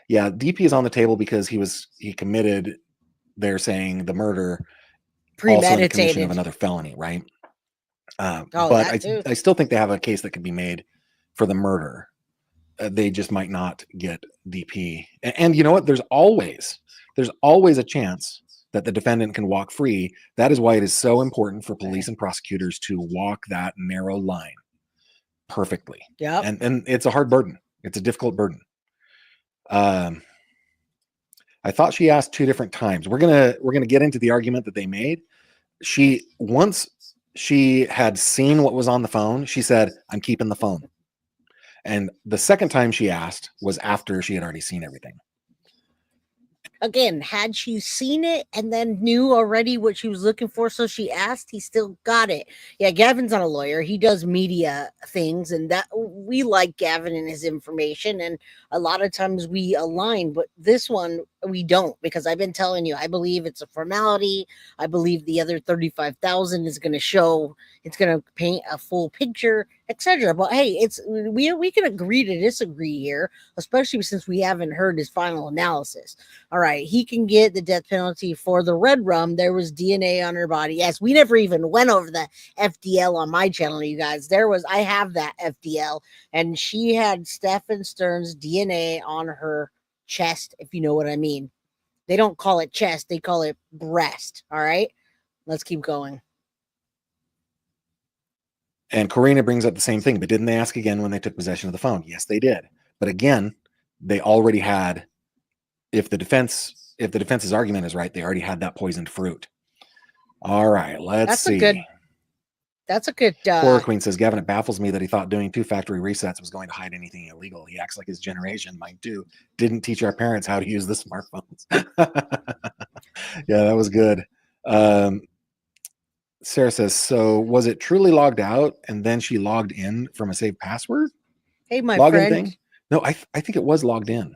yeah, DP is on the table because he committed, they're saying, the murder, also in the commission of another felony, right? But I still think they have a case that could be made for the murder. They just might not get DP. And you know what? There's always a chance that the defendant can walk free. That is why it is so important for police and prosecutors to walk that narrow line perfectly. Yep. And it's a hard burden. It's a difficult burden. I thought she asked 2 different times. We're gonna get into the argument that they made. Once she had seen what was on the phone, she said, "I'm keeping the phone." And the second time she asked was after she had already seen everything. Again, had she seen it and then knew already what she was looking for, so she asked, he still got it. Yeah, Gavin's not a lawyer. He does media things, and that we like Gavin and his information, and a lot of times we align, but this one we don't, because I've been telling you, I believe it's a formality. I believe the other 35,000 is going to show, it's going to paint a full picture, etc. But hey, we can agree to disagree here, especially since we haven't heard his final analysis. All right, he can get the death penalty for the red rum. There was DNA on her body. Yes, we never even went over the FDL on my channel, you guys. I have that FDL, and she had Stephan Stern's DNA on her chest, if you know what I mean. They don't call it chest, they call it breast. All right, let's keep going. And Corina brings up the same thing, but didn't they ask again when they took possession of the phone? Yes, they did. But again, they already had, if the defense's argument is right, they already had that poisoned fruit. All right, let's see. That's a good Horror Queen says, Gavin, it baffles me that he thought doing 2 factory resets was going to hide anything illegal. He acts like his generation, mine too, didn't teach our parents how to use the smartphones. Yeah, that was good. Sarah says, so was it truly logged out and then she logged in from a saved password? Hey, my login friend. Thing? No, I think it was logged in.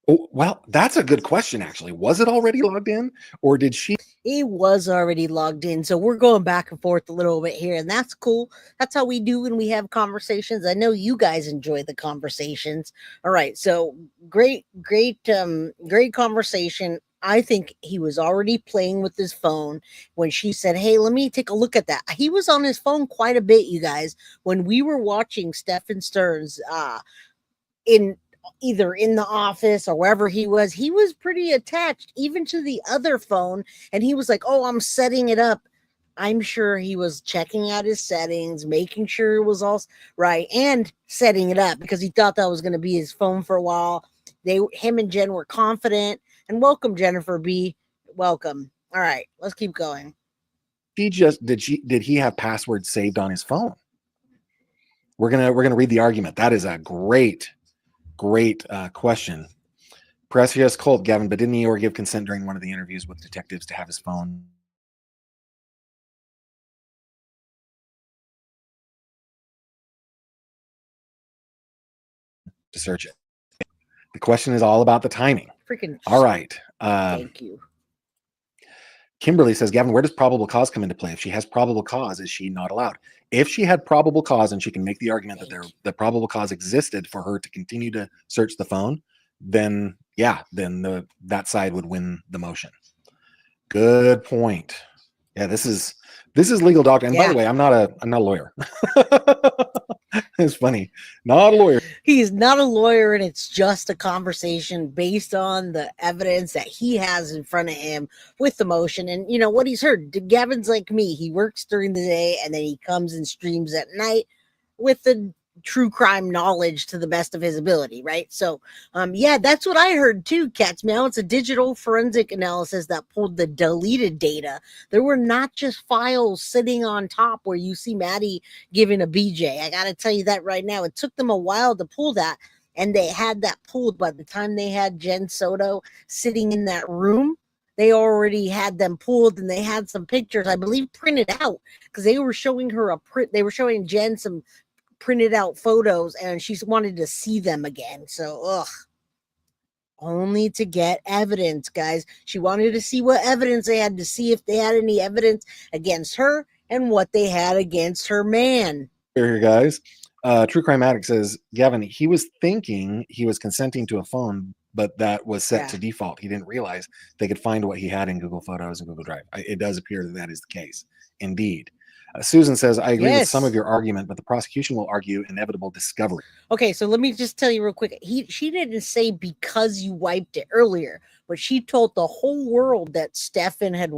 Oh, well, that's a good question, actually. Was it already logged in, or did she? He was already logged in. So we're going back and forth a little bit here, and that's cool. That's how we do when we have conversations. I know you guys enjoy the conversations. All right. So great conversation. I think he was already playing with his phone when she said, hey, let me take a look at that. He was on his phone quite a bit, you guys, when we were watching Stephan Stern's either in the office or wherever he was pretty attached even to the other phone. And he was like, oh, I'm setting it up. I'm sure he was checking out his settings, making sure it was all right, and setting it up because he thought that was going to be his phone for a while. Him and Jenn were confident. And welcome, Jennifer B. Welcome. All right, let's keep going. Did he have passwords saved on his phone? We're gonna read the argument. That is a great question. Precious Colt, Gavin, but didn't Eeyore give consent during one of the interviews with detectives to have his phone? To search it. The question is all about the timing. Freaking all right. Thank you. Kimberly says, Gavin, where does probable cause come into play? If she has probable cause, is she not allowed? If she had probable cause and she can make the argument that the probable cause existed for her to continue to search the phone, then yeah, then that side would win the motion. Good point. Yeah, this is legal doctrine. And by the way, I'm not a lawyer. It's funny. Not a lawyer. He's not a lawyer, and it's just a conversation based on the evidence that he has in front of him with the motion. And you know what he's heard. Gavin's like me. He works during the day and then he comes and streams at night with the true crime knowledge to the best of his ability, right? So yeah, that's what I heard too, Cat's Meow. It's a digital forensic analysis that pulled the deleted data. There were not just files sitting on top where you see Maddie giving a BJ. I gotta tell you that right now. It took them a while to pull that, and they had that pulled by the time they had Jenn Soto sitting in that room. They already had them pulled, and they had some pictures, I believe, printed out, because they were showing her they were showing Jenn some printed out photos, and she wanted to see them again. So only to get evidence, guys. She wanted to see what evidence they had, to see if they had any evidence against her and what they had against her man. Here, guys. True Crime Addict says, Gavin, he was thinking he was consenting to a phone, but that was set to default. He didn't realize they could find what he had in Google Photos and Google Drive. It does appear that is the case. Indeed. Susan says, I agree with some Yes. of your argument, but the prosecution will argue inevitable discovery. Okay, so let me just tell you real quick. She didn't say because you wiped it earlier, but she told the whole world that Stephan had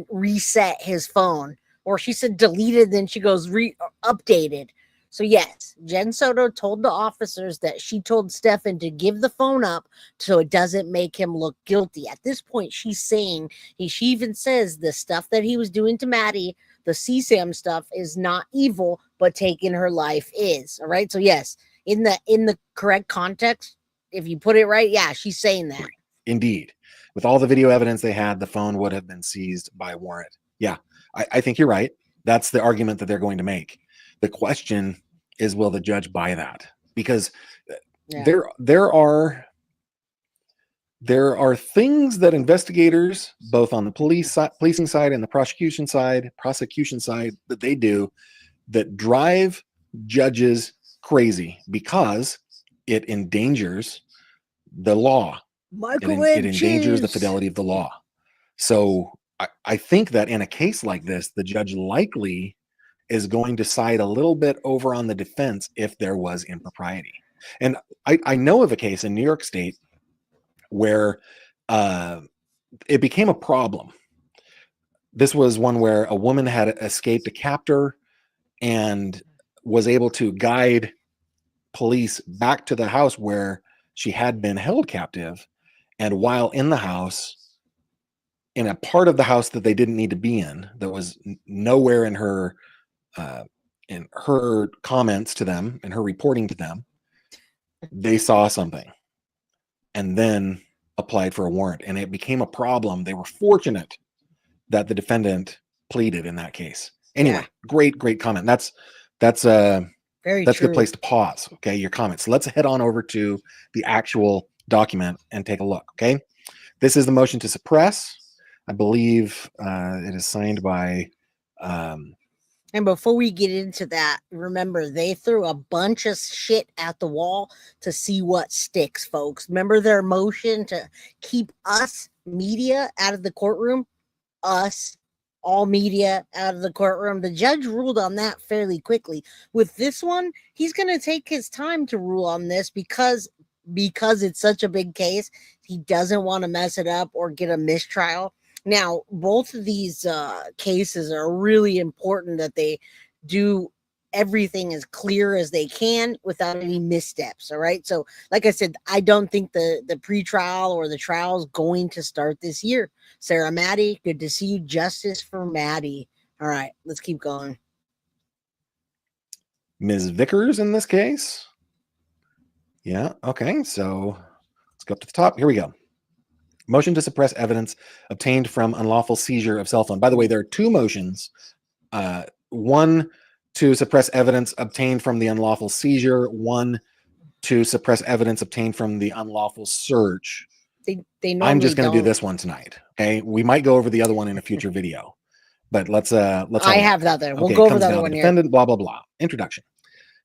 reset his phone. Or she said deleted, then she goes updated. So yes, Jenn Soto told the officers that she told Stephan to give the phone up so it doesn't make him look guilty. At this point, she's saying, she even says the stuff that he was doing to Maddie, the CSAM stuff, is not evil, but taking her life is. All right. So yes, in the correct context, if you put it right, yeah, she's saying that. Indeed. With all the video evidence they had, the phone would have been seized by warrant. Yeah, I think you're right. That's the argument that they're going to make. The question is, will the judge buy that? Because there are things that investigators, both on the policing side and the prosecution side, that they do that drive judges crazy because it endangers the law. It endangers the fidelity of the law. So I think that in a case like this, the judge likely is going to side a little bit over on the defense if there was impropriety. And I know of a case in New York State where it became a problem. This was one where a woman had escaped a captor and was able to guide police back to the house where she had been held captive. And while in the house, in a part of the house that they didn't need to be in, that was nowhere in her comments to them and her reporting to them, they saw something and then applied for a warrant, and it became a problem. They were fortunate that the defendant pleaded in that case. Anyway, great comment. That's a good place to pause. Okay, your comments. Let's head on over to the actual document and take a look. Okay, this is the motion to suppress. I believe it is signed by. And before we get into that, remember, they threw a bunch of shit at the wall to see what sticks, folks. Remember their motion to keep us, media, out of the courtroom? All media out of the courtroom. The judge ruled on that fairly quickly. With this one, he's going to take his time to rule on this because it's such a big case. He doesn't want to mess it up or get a mistrial. Now, both of these cases are really important that they do everything as clear as they can without any missteps. All right. So, like I said, I don't think the pretrial or the trial is going to start this year. Sarah, Maddie, good to see you. Justice for Maddie. All right, let's keep going. Ms. Vickers in this case. Yeah. Okay. So let's go up to the top. Here we go. Motion to suppress evidence obtained from unlawful seizure of cell phone. By the way, there are two motions. One to suppress evidence obtained from the unlawful seizure. One to suppress evidence obtained from the unlawful search. I'm just going to do this one tonight. Okay. We might go over the other one in a future video, but let's. I have the other. We'll go over the other one here. Defendant, blah, blah, blah. Introduction.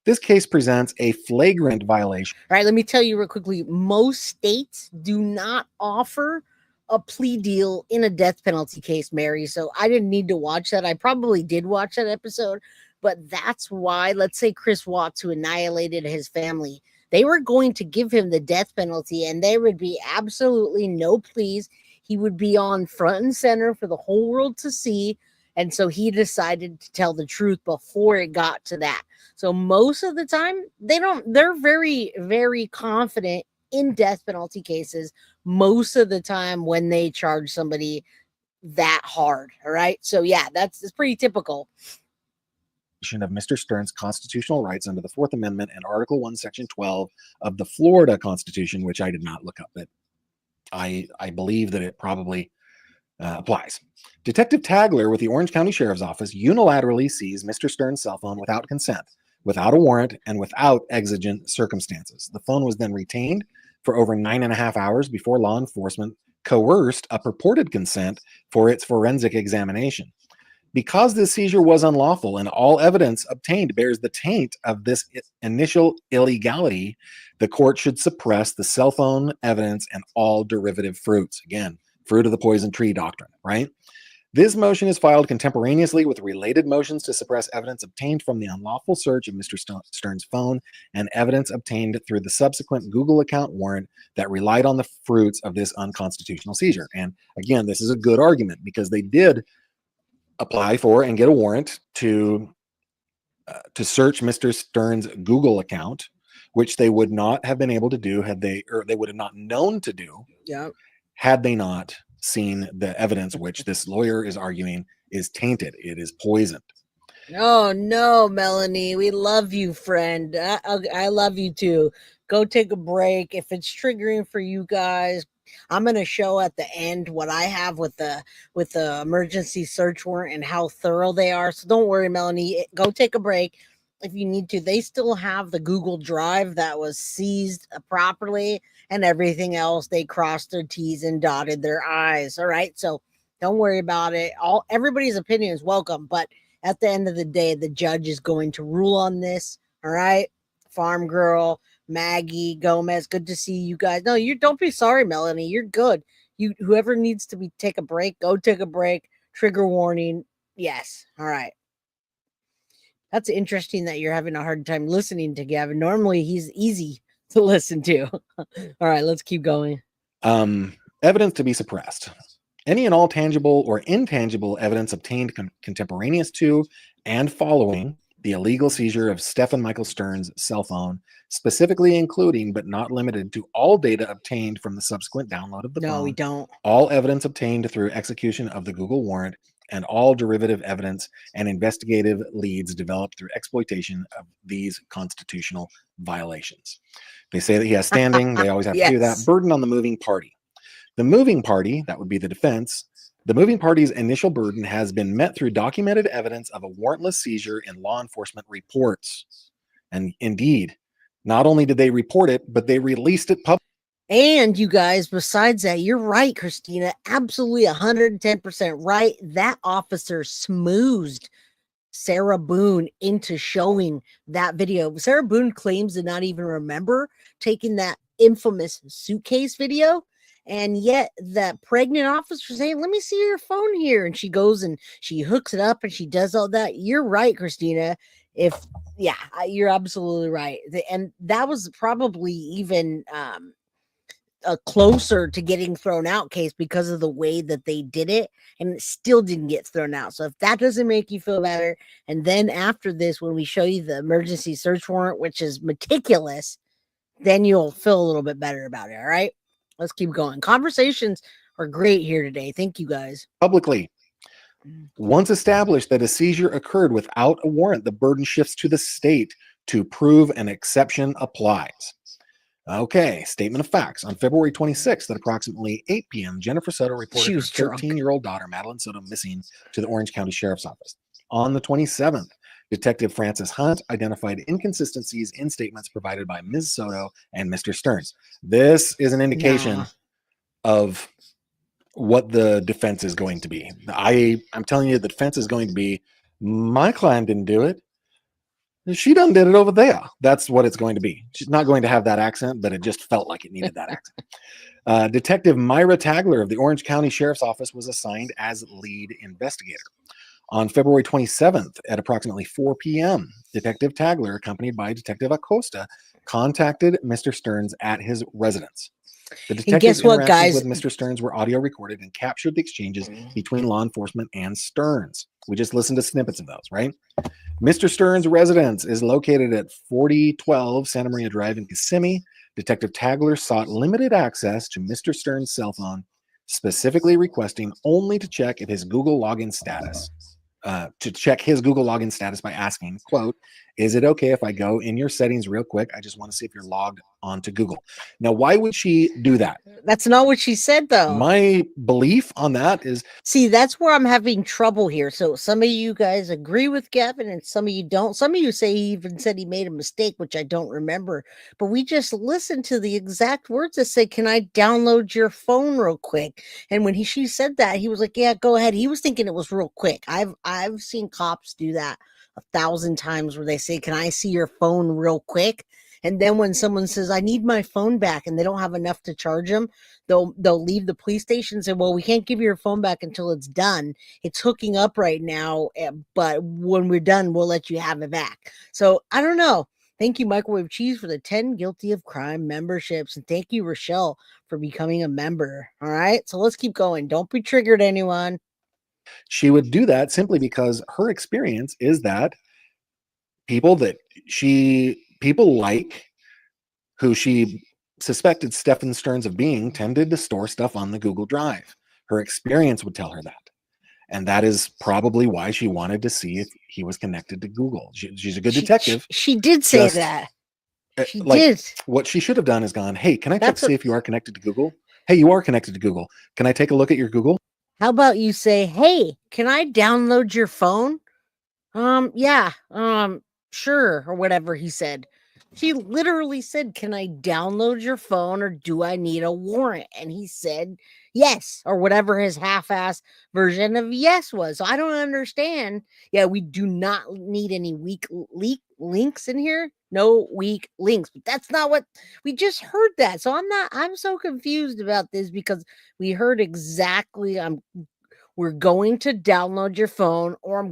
This case presents a flagrant violation. All right, let me tell you real quickly. Most states do not offer a plea deal in a death penalty case, Mary. So I didn't need to watch that. I probably did watch that episode, but that's why, let's say Chris Watts, who annihilated his family, they were going to give him the death penalty and there would be absolutely no pleas. He would be on front and center for the whole world to see. And so he decided to tell the truth before it got to that. So most of the time, they're very, very confident in death penalty cases most of the time when they charge somebody that hard. All right. So yeah, it's pretty typical. Of Mr. Stern's constitutional rights under the Fourth Amendment and Article 1, Section 12 of the Florida Constitution, which I did not look up, but I believe that it probably applies. Detective Tagler with the Orange County Sheriff's Office unilaterally seized Mr. Stern's cell phone without consent, without a warrant, and without exigent circumstances. The phone was then retained for over 9.5 hours before law enforcement coerced a purported consent for its forensic examination. Because this seizure was unlawful and all evidence obtained bears the taint of this initial illegality, the court should suppress the cell phone evidence and all derivative fruits. Again, fruit of the poison tree doctrine, right? This motion is filed contemporaneously with related motions to suppress evidence obtained from the unlawful search of Mr. Stern's phone and evidence obtained through the subsequent Google account warrant that relied on the fruits of this unconstitutional seizure. And again, this is a good argument because they did apply for and get a warrant to search Mr. Stern's Google account, which they would not have been able to do had they, or they would have not known to do, had they not seen the evidence, which this lawyer is arguing is tainted. It is poisoned. Oh no, Melanie, we love you, friend. I love you too. Go take a break. If it's triggering for you guys, I'm going to show at the end what I have with the emergency search warrant and how thorough they are. So don't worry, Melanie. Go take a break if you need to. They still have the Google Drive that was seized properly, and everything else. They crossed their T's and dotted their I's. All right. So don't worry about it. Everybody's opinion is welcome, but at the end of the day, the judge is going to rule on this. All right. Farm Girl, Maggie, Gomez, good to see you guys. No, you don't be sorry, Melanie. You're good. Whoever needs to take a break, go take a break. Trigger warning. Yes. All right. That's interesting that you're having a hard time listening to Gavin. Normally he's easy to listen to. All right, let's keep going. Evidence to be suppressed. Any and all tangible or intangible evidence obtained contemporaneous to and following the illegal seizure of Stephan Michael Stern's cell phone, specifically including but not limited to all data obtained from the subsequent download of the phone. No, we don't. All evidence obtained through execution of the Google warrant, and all derivative evidence and investigative leads developed through exploitation of these constitutional violations. They say that he has standing. They always have to do that. Burden on the moving party. The moving party, that would be the defense, the moving party's initial burden has been met through documented evidence of a warrantless seizure in law enforcement reports. And indeed, not only did they report it, but they released it publicly. And you guys, besides that, you're right, Christina, absolutely 110% right. That officer smoothed Sarah Boone into showing that video. Sarah Boone claims to not even remember taking that infamous suitcase video. And yet that pregnant officer saying, let me see your phone here. And she goes and she hooks it up and she does all that. You're right, Christina. You're absolutely right. And that was probably even a closer to getting thrown out case because of the way that they did it, and it still didn't get thrown out. So if that doesn't make you feel better, and then after this, when we show you the emergency search warrant, which is meticulous, then you'll feel a little bit better about it. All right, let's keep going. Conversations are great here today. Thank you guys. Publicly. Once established that a seizure occurred without a warrant, the burden shifts to the state to prove an exception applies. Okay, statement of facts. On February 26th at approximately 8 p.m., Jennifer Soto reported her 13-year-old daughter, Madeline Soto, missing to the Orange County Sheriff's Office. On the 27th, Detective Francis Hunt identified inconsistencies in statements provided by Ms. Soto and Mr. Stearns. This is an indication of what the defense is going to be. I'm telling you, the defense is going to be, my client didn't do it. She done did it over there. That's what it's going to be. She's not going to have that accent, but it just felt like it needed that accent. Detective Myra Tagler of the Orange County Sheriff's Office was assigned as lead investigator. On February 27th at approximately 4 p.m., Detective Tagler, accompanied by Detective Acosta, contacted Mr. Stearns at his residence. The detective's interactions with Mr. Stearns were audio recorded and captured the exchanges between law enforcement and Stearns. We just listened to snippets of those, right? Mr. Stearns' residence is located at 4012 Santa Maria Drive in Kissimmee. Detective Tagler sought limited access to Mr. Stearns' cell phone, specifically requesting only to check if his Google login status, by asking, quote, is it okay if I go in your settings real quick? I just want to see if you're logged onto Google. Now, why would she do that? That's not what she said, though. My belief on that is... See, that's where I'm having trouble here. So some of you guys agree with Gavin and some of you don't. Some of you say he even said he made a mistake, which I don't remember. But we just listened to the exact words that say, can I download your phone real quick? And when she said that, he was like, yeah, go ahead. He was thinking it was real quick. I've seen cops do that 1,000 times where they say, can I see your phone real quick? And then when someone says, I need my phone back, and they don't have enough to charge them, they'll leave the police station and say, well, we can't give you your phone back until it's done. It's hooking up right now, but when we're done, we'll let you have it back. So I don't know. Thank you, Microwave Cheese, for the 10 Guilty of Crime memberships. And thank you, Rochelle, for becoming a member. All right. So let's keep going. Don't be triggered, anyone. She would do that simply because her experience is that people like who she suspected Stephan Stearns of being tended to store stuff on the Google Drive. Her experience would tell her that. And that is probably why she wanted to see if he was connected to Google. She's a good detective. She did say that. She did. What she should have done is gone, hey, can I check to see if you are connected to Google? Hey, you are connected to Google. Can I take a look at your Google? How about you say, hey, can I download your phone? Yeah, sure, or whatever he said. She literally said, can I download your phone or do I need a warrant? And he said, yes, or whatever his half-ass version of yes was. So I don't understand. Yeah, we do not need any weak links in here. No weak links. But that's not what we just heard that. So I'm so confused about this because we heard exactly we're going to download your phone, or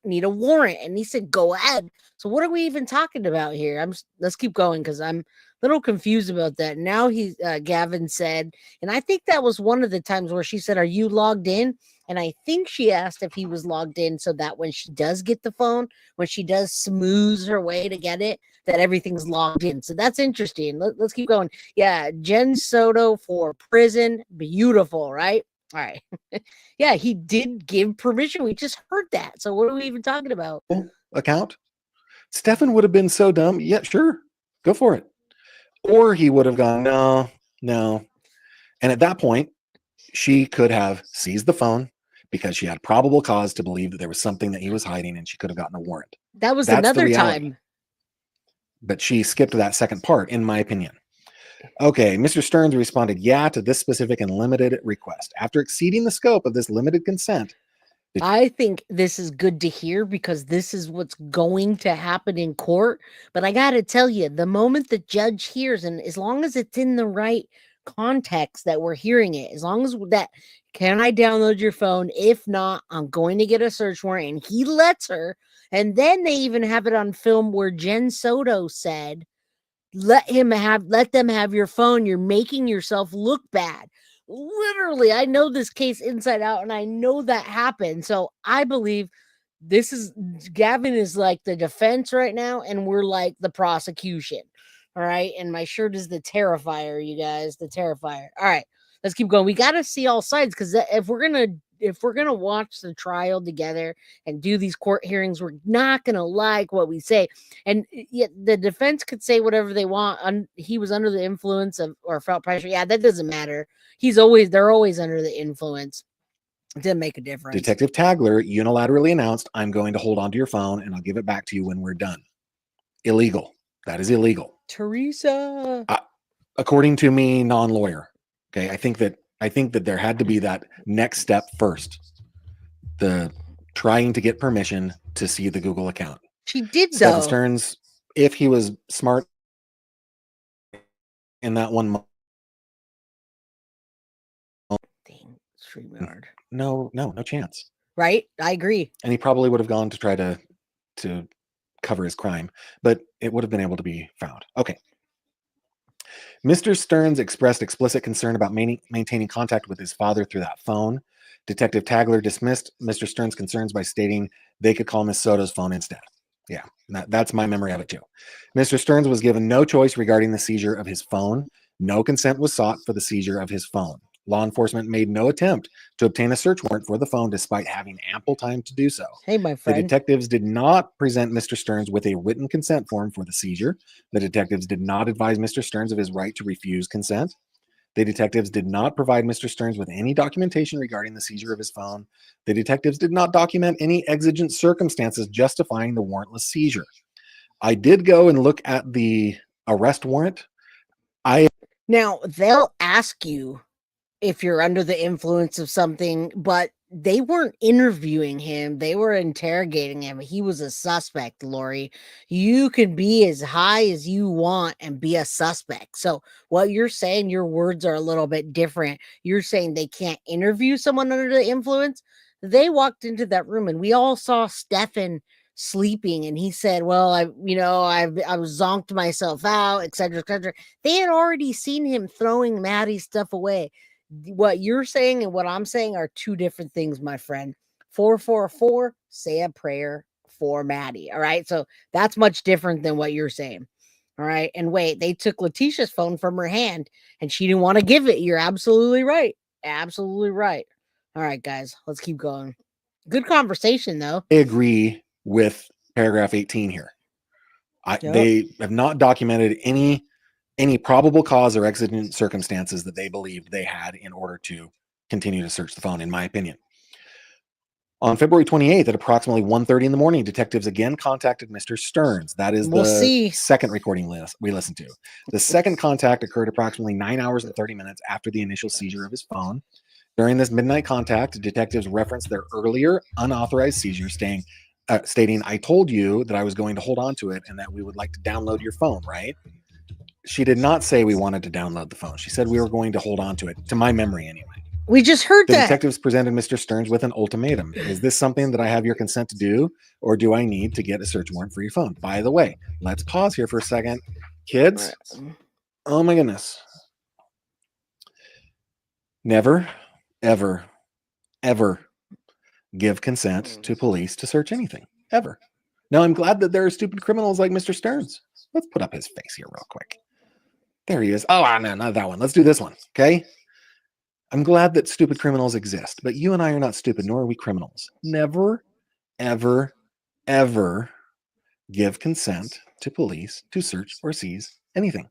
need a warrant? And he said, go ahead. So what are we even talking about here? Let's keep going because I'm a little confused about that. Now Gavin said, and I think that was one of the times where she said, are you logged in? And I think she asked if he was logged in so that when she does get the phone, when she does smooth her way to get it, that everything's logged in. So that's interesting. Let's keep going. Yeah, Jenn Soto for prison. Beautiful, right? All right. Yeah, he did give permission. We just heard that. So what are we even talking about? Account? Stephan would have been so dumb. Yeah, sure. Go for it. Or he would have gone, no. And at that point, she could have seized the phone because she had probable cause to believe that there was something that he was hiding and she could have gotten a warrant. That's another time. But she skipped that second part, in my opinion. Okay, Mr. Stearns responded, yeah, to this specific and limited request. After exceeding the scope of this limited consent. I think this is good to hear because this is what's going to happen in court. But I got to tell you, the moment the judge hears, and as long as it's in the right context that we're hearing it, as long as that, can I download your phone? If not, I'm going to get a search warrant. And he lets her. And then they even have it on film where Jenn Soto said, let them have your phone. You're making yourself look bad. Literally, I know this case inside out, and I know that happened. So I believe Gavin is like the defense right now, and we're like the prosecution. All right. And my shirt is the Terrifier, you guys, the Terrifier. All right, let's keep going. We got to see all sides because if we're gonna watch the trial together and do these court hearings, we're not gonna like what we say. And yet the defense could say whatever they want. He was under the influence of or felt pressure. Yeah, that doesn't matter. They're always under the influence. It didn't make a difference. Detective Tagler unilaterally announced, I'm going to hold on to your phone and I'll give it back to you when we're done. Illegal. That is illegal. Teresa. According to me, non-lawyer. Okay, I think that there had to be that next step first. The trying to get permission to see the Google account. She did Stephan Stearns, if he was smart in that one moment. StreamYard. No chance. Right? I agree. And he probably would have gone to try to cover his crime, but it would have been able to be found. Okay. Mr. Stearns expressed explicit concern about maintaining contact with his father through that phone. Detective Tagler dismissed Mr. Stearns' concerns by stating they could call Miss Soto's phone instead. Yeah, that's my memory of it too. Mr. Stearns was given no choice regarding the seizure of his phone. No consent was sought for the seizure of his phone. Law enforcement made no attempt to obtain a search warrant for the phone despite having ample time to do so. Hey, my friend. The detectives did not present Mr. Stearns with a written consent form for the seizure. The detectives did not advise Mr. Stearns of his right to refuse consent. The detectives did not provide Mr. Stearns with any documentation regarding the seizure of his phone. The detectives did not document any exigent circumstances justifying the warrantless seizure. I did go and look at the arrest warrant. Now, they'll ask you if you're under the influence of something, but they weren't interviewing him. They were interrogating him. He was a suspect, Lori. You can be as high as you want and be a suspect. So what you're saying, your words are a little bit different. You're saying they can't interview someone under the influence. They walked into that room and we all saw Stephan sleeping, and he said, well, I was zonked myself out, etc., etc. They had already seen him throwing Maddie's stuff away. What you're saying and what I'm saying are two different things, my friend. 444, say a prayer for Maddie. All right. So that's much different than what you're saying. All right. And wait, they took Letitia's phone from her hand and she didn't want to give it. You're absolutely right. Absolutely right. All right, guys, let's keep going. Good conversation, though. I agree with paragraph 18 here. They have not documented any probable cause or exigent circumstances that they believed they had in order to continue to search the phone, in my opinion. On February 28th at approximately 1:30 in the morning, detectives again contacted Mr. Stearns. That is second recording we listened to. The second contact occurred approximately 9 hours and 30 minutes after the initial seizure of his phone. During this midnight contact, detectives referenced their earlier unauthorized seizure, stating, I told you that I was going to hold on to it and that we would like to download your phone, right? She did not say we wanted to download the phone. She said we were going to hold on to it, to my memory anyway. We just heard the that. Detectives presented Mr. Stearns with an ultimatum. Is this something that I have your consent to do, or do I need to get a search warrant for your phone? By the way, let's pause here for a second. Kids, oh my goodness. Never, ever, ever give consent to police to search anything, ever. Now, I'm glad that there are stupid criminals like Mr. Stearns. Let's put up his face here real quick. There he is. Oh, no, not that one. Let's do this one, okay? I'm glad that stupid criminals exist, but you and I are not stupid, nor are we criminals. Never, ever, ever give consent to police to search or seize anything.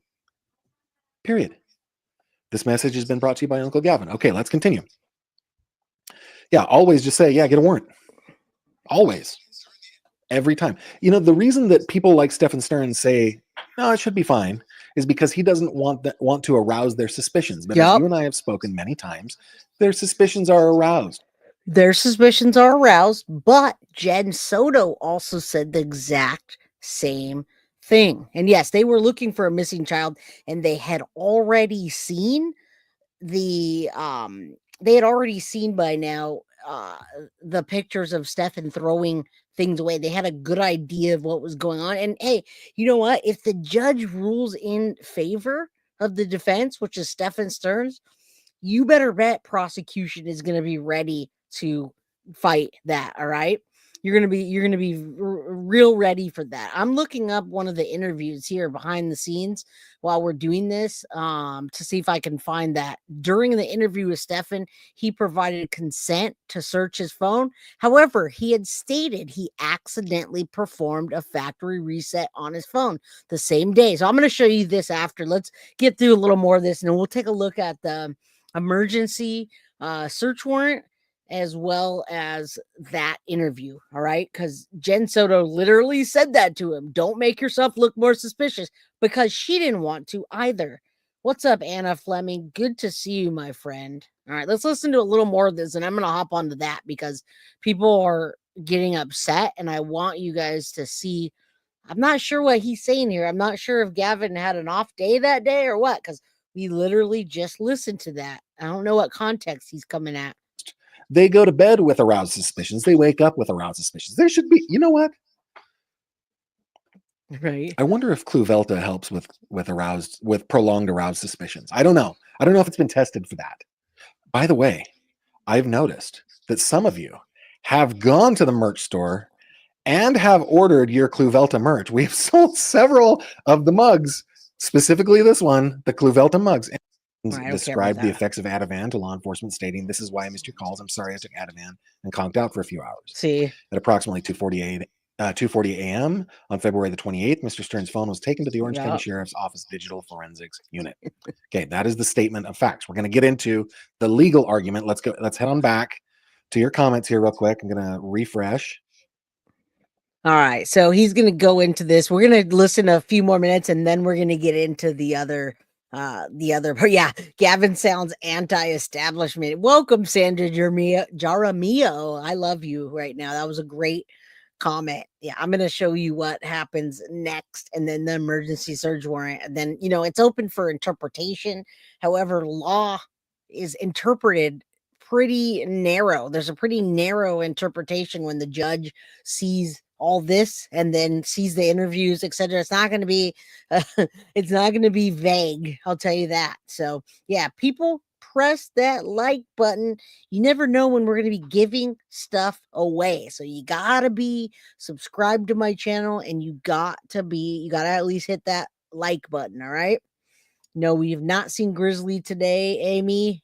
Period. This message has been brought to you by Uncle Gavin. Okay, let's continue. Yeah, always just say, yeah, get a warrant. Always. Every time. You know, the reason that people like Stephan Stearns say, no, it should be fine, is because he doesn't want to arouse their suspicions. But as you and I have spoken many times, their suspicions are aroused. Their suspicions are aroused, but Jenn Soto also said the exact same thing. And yes, they were looking for a missing child, and they had already seen by now the pictures of Stephan throwing things away. They had a good idea of what was going on. And hey, you know what? If the judge rules in favor of the defense, which is Stephan Stearns, you better bet prosecution is going to be ready to fight that. All right. You're going to be real ready for that. I'm looking up one of the interviews here behind the scenes while we're doing this to see if I can find that. During the interview with Stephan, he provided consent to search his phone. However, he had stated he accidentally performed a factory reset on his phone the same day. So I'm going to show you this after. Let's get through a little more of this, and we'll take a look at the emergency search warrant as well as that interview. All right. Because Jenn Soto literally said that to him. Don't make yourself look more suspicious, because she didn't want to either. What's up, Anna Fleming? Good to see you, my friend. All right. Let's listen to a little more of this, and I'm going to hop onto that because people are getting upset, and I want you guys to see. I'm not sure what he's saying here. I'm not sure if Gavin had an off day that day or what, because we literally just listened to that. I don't know what context he's coming at. They go to bed with aroused suspicions. They wake up with aroused suspicions. There should be, you know what? Right. I wonder if Cluvelta helps with prolonged aroused suspicions. I don't know. I don't know if it's been tested for that. By the way, I've noticed that some of you have gone to the merch store and have ordered your Cluvelta merch. We've sold several of the mugs, specifically this one, the Cluvelta mugs. Described the effects of Ativan to law enforcement, stating, "This is why I missed your calls. I'm sorry I took Ativan and conked out for a few hours." See, at approximately 2:40 a.m. on February the 28th, Mr. Stearns' phone was taken to the Orange County Sheriff's Office Digital Forensics Unit. Okay, that is the statement of facts. We're going to get into the legal argument. Let's go. Let's head on back to your comments here real quick. I'm going to refresh. All right, so he's going to go into this. We're going to listen to a few more minutes, and then we're going to get into the other The other, but yeah, Gavin sounds anti-establishment. Welcome, Sandra Jaramillo. I love you right now. That was a great comment. Yeah, I'm gonna show you what happens next, and then the emergency search warrant, and then it's open for interpretation. However, law is interpreted pretty narrow. There's a pretty narrow interpretation when the judge sees all this and then sees the interviews, etc. It's not going to be it's not going to be vague, I'll tell you that. So yeah, people, press that like button. You never know when we're going to be giving stuff away, so you gotta be subscribed to my channel, and you gotta at least hit that like button. All right. No, we have not seen Grizzly today, Amy.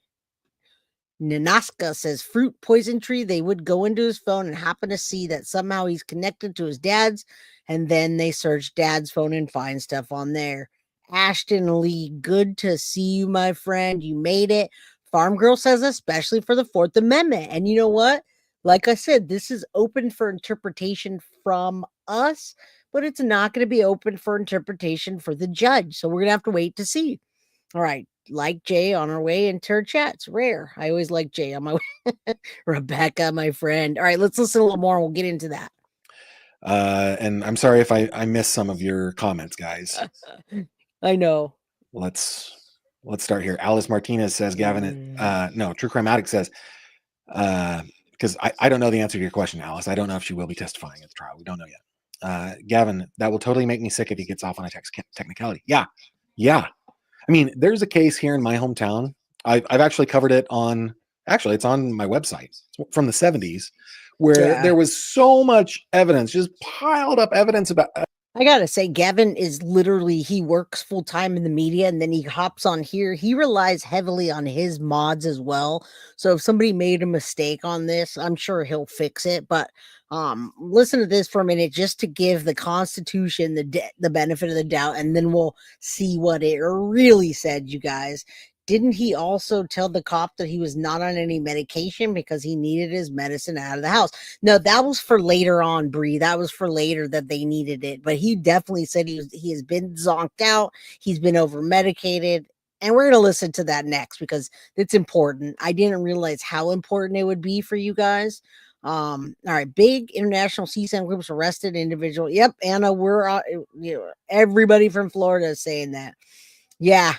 Nanaska says fruit poison tree. They would go into his phone and happen to see that somehow he's connected to his dad's, and then they search dad's phone and find stuff on there. Ashton Lee, good to see you, my friend. You made it. Farm Girl says, especially for the Fourth Amendment. And you know what? Like I said, this is open for interpretation from us, but it's not going to be open for interpretation for the judge. So we're going to have to wait to see. All right. Like Jay on our way into her chat. It's rare. I always like Jay on my way. Rebecca, my friend. All right, let's listen a little more and we'll get into that. And I'm sorry if I missed some of your comments, guys. I know. Let's start here. Alice Martinez says, Gavin, no, True Crime Addict says, because I don't know the answer to your question, Alice. I don't know if she will be testifying at the trial. We don't know yet. Gavin, that will totally make me sick if he gets off on a technicality. Yeah. I mean, there's a case here in my hometown. I've actually covered it on, it's on my website. It's from the 70s, where there was so much evidence, just piled up evidence about. I gotta say, Gavin is literally, he works full time in the media, and then he hops on here. He relies heavily on his mods as well. So if somebody made a mistake on this, I'm sure he'll fix it. But listen to this for a minute, just to give the Constitution the benefit of the doubt, and then we'll see what it really said, you guys. Didn't he also tell the cop that he was not on any medication because he needed his medicine out of the house? No, that was for later on, Bree. That was for later that they needed it. But he definitely said he has been zonked out. He's been over medicated. And we're going to listen to that next because it's important. I didn't realize how important it would be for you guys. All right. Big international CSAM groups arrested individual. Yep. Anna, we're everybody from Florida is saying that. Yeah,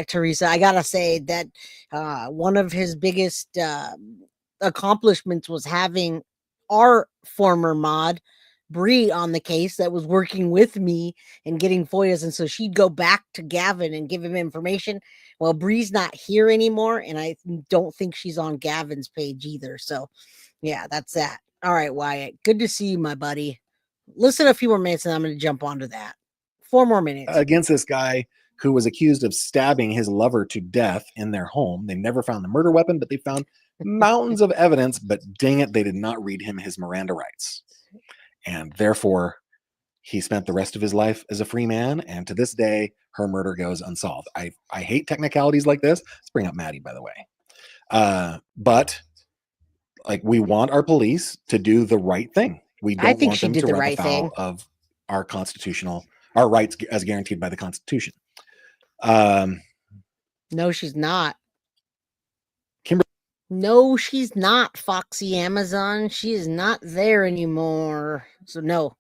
Teresa. I gotta say that one of his biggest accomplishments was having our former mod Bree on the case that was working with me and getting FOIAs, and so she'd go back to Gavin and give him information. Well, Bree's not here anymore, and I don't think she's on Gavin's page either. So, yeah, that's that. All right, Wyatt. Good to see you, my buddy. Listen a few more minutes, and I'm going to jump onto that. 4 more minutes against this guy who was accused of stabbing his lover to death in their home. They never found the murder weapon, but they found mountains of evidence, but dang it, they did not read him his Miranda rights. And therefore, he spent the rest of his life as a free man, and to this day, her murder goes unsolved. I hate technicalities like this. Let's bring up Maddie, by the way. But like, we want our police to do the right thing. We don't want them to run afoul of our rights as guaranteed by the Constitution. No, she's not. Kimberly. No, she's not, Foxy Amazon. She is not there anymore. So no.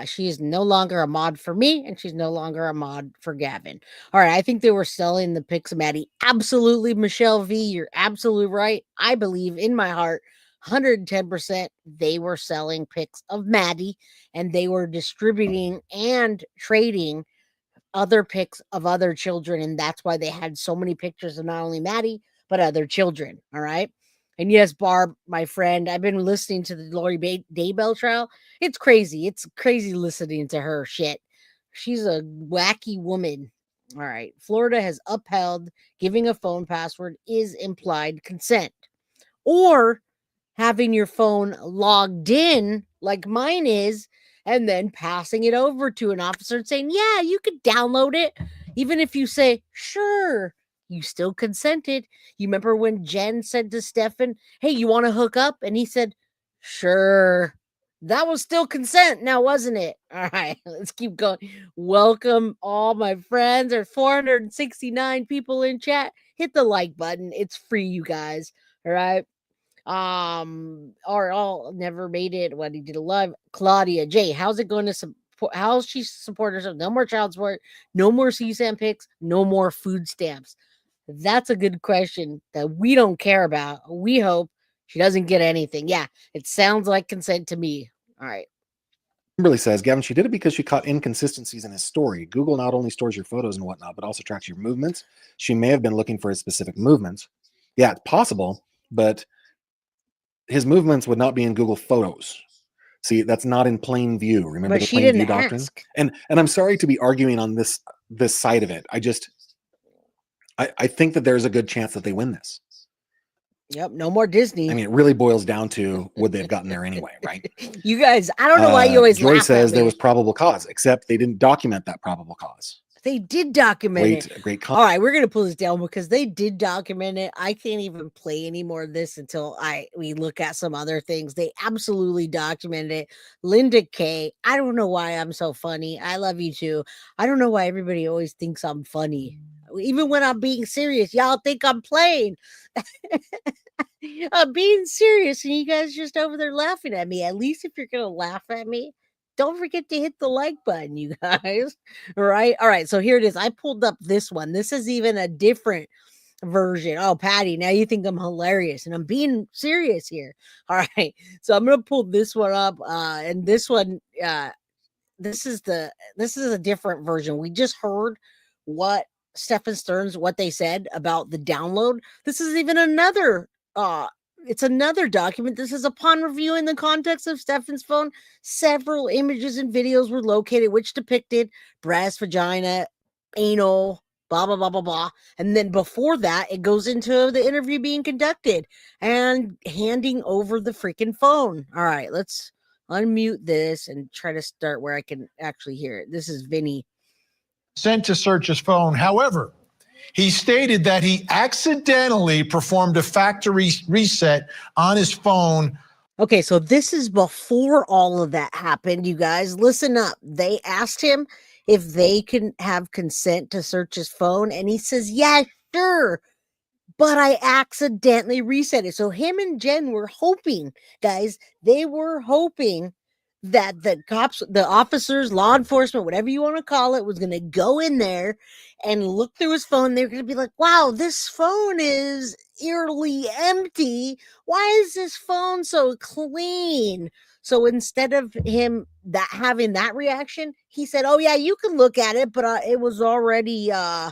She is no longer a mod for me, and she's no longer a mod for Gavin. All right, I think they were selling the pics of Maddie. Absolutely, Michelle V, you're absolutely right. I believe in my heart, 110%, they were selling pics of Maddie, and they were distributing and trading other pics of other children, and that's why they had so many pictures of not only Maddie but other children. All right. And yes, Barb, my friend, I've been listening to the Lori Daybell trial. It's crazy. It's crazy listening to her shit. She's a wacky woman. All right. Florida has upheld giving a phone password is implied consent, or having your phone logged in like mine is, and then passing it over to an officer and saying, yeah, you could download it. Even if you say, sure, you still consented. You remember when Jenn said to Stephan, hey, you want to hook up? And he said, sure. That was still consent now, wasn't it? All right, let's keep going. Welcome, all my friends. There's 469 people in chat. Hit the like button. It's free, you guys. All right. Or all never made it when he did a live. Claudia J, how's it going to support? How's she support herself? No more child support. No more CSAM picks. No more food stamps. That's a good question that we don't care about. We hope she doesn't get anything. Yeah, it sounds like consent to me. All right. Kimberly says, Gavin, she did it because she caught inconsistencies in his story. Google not only stores your photos and whatnot, but also tracks your movements. She may have been looking for his specific movements. Yeah, it's possible, but his movements would not be in Google Photos. See, that's not in plain view. Remember But the she plain view didn't doctrine? ask. And I'm sorry to be arguing on this side of it. I think that there's a good chance that they win this. Yep, no more Disney. I mean, it really boils down to would they have gotten there anyway, right? You guys, I don't know why you always Joy laugh says at there me. was probable cause, except they didn't document that probable cause. They did document it. Great All right, we're gonna pull this down because they did document it. I can't even play any more of this until we look at some other things. They absolutely documented it. Linda K, I don't know why I'm so funny. I love you too. I don't know why everybody always thinks I'm funny. Even when I'm being serious, y'all think I'm playing. I'm being serious, and you guys just over there laughing at me. At least if you're gonna laugh at me, don't forget to hit the like button, you guys. All right. So here it is. I pulled up this one. This is even a different version. Oh, Patty, now you think I'm hilarious, and I'm being serious here. All right. So I'm gonna pull this one up. And this one, this is a different version. We just heard what Stephan Stearns, what they said about the download. This is even another it's another document. This is upon reviewing the context of Stephan's phone. Several images and videos were located which depicted breast, vagina, anal, blah, blah, blah, blah, blah. And then before that, it goes into the interview being conducted and handing over the freaking phone. All right, let's unmute this and try to start where I can actually hear it. This is Vinny. Sent to search his phone. However, he stated that he accidentally performed a factory reset on his phone. Okay, so this is before all of that happened, you guys. Listen up. They asked him if they can have consent to search his phone, and he says, yeah, sure, but I accidentally reset it. So him and Jenn were hoping, guys, they were hoping that the cops, the officers, law enforcement, whatever you want to call it, was going to go in there and look through his phone. They're going to be like, wow, this phone is eerily empty. Why is this phone so clean? So instead of him having that reaction, he said, oh yeah, you can look at it, but it was already I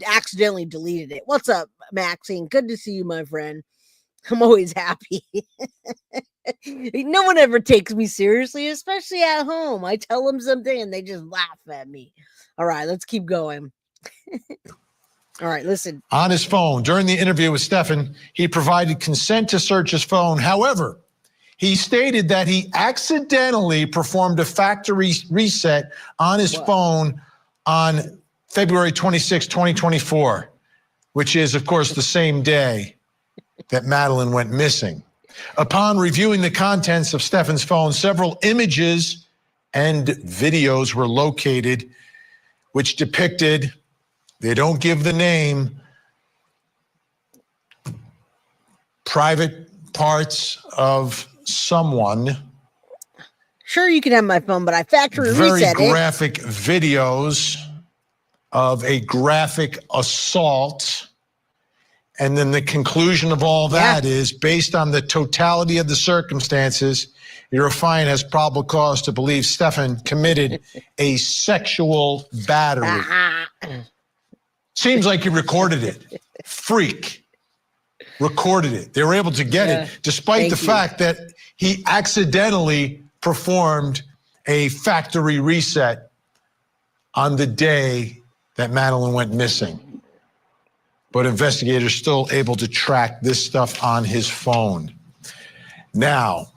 accidentally deleted it. What's up, Maxine? Good to see you, my friend. I'm always happy. No one ever takes me seriously, especially at home. I tell them something and they just laugh at me. All right, let's keep going. All right, listen. On his phone. During the interview with Stephan, he provided consent to search his phone. However, he stated that he accidentally performed a factory reset on his phone on February 26, 2024, which is, of course, the same day that Madeline went missing. Upon reviewing the contents of Stephan's phone, several images and videos were located which depicted, they don't give the name, private parts of someone. Sure, you can have my phone, but I factory reset it. Very graphic videos of a graphic assault. And then the conclusion of all that is, based on the totality of the circumstances, your client has probable cause to believe Stephan committed a sexual battery. Seems like he recorded it. Freak. Recorded it. They were able to get it, despite the fact that he accidentally performed a factory reset on the day that Madeline went missing. But investigators still able to track this stuff on his phone. Now,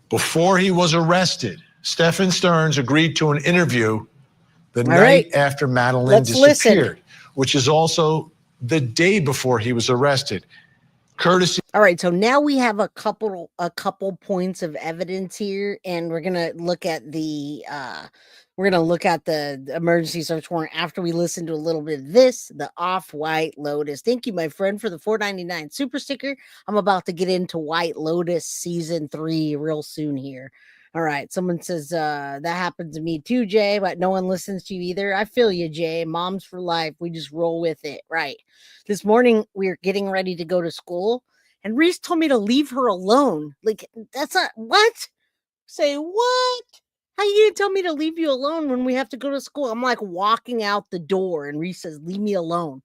before he was arrested, Stephan Stearns agreed to an interview the night after Madeline disappeared, which is also the day before he was arrested. courtesy All right, so now we have a couple points of evidence here, and we're gonna look at the emergency search warrant after we listen to a little bit of this, the Off-White Lotus. Thank you, my friend, for the $4.99 super sticker. I'm about to get into White Lotus season 3 real soon here. All right, someone says that happened to me too, Jay, but no one listens to you either. I feel you, Jay. Moms for life. We just roll with it, right? This morning we were getting ready to go to school. And Reese told me to leave her alone. Like, that's not what? Say what? How you gonna tell me to leave you alone when we have to go to school? I'm like walking out the door, and Reese says, "Leave me alone."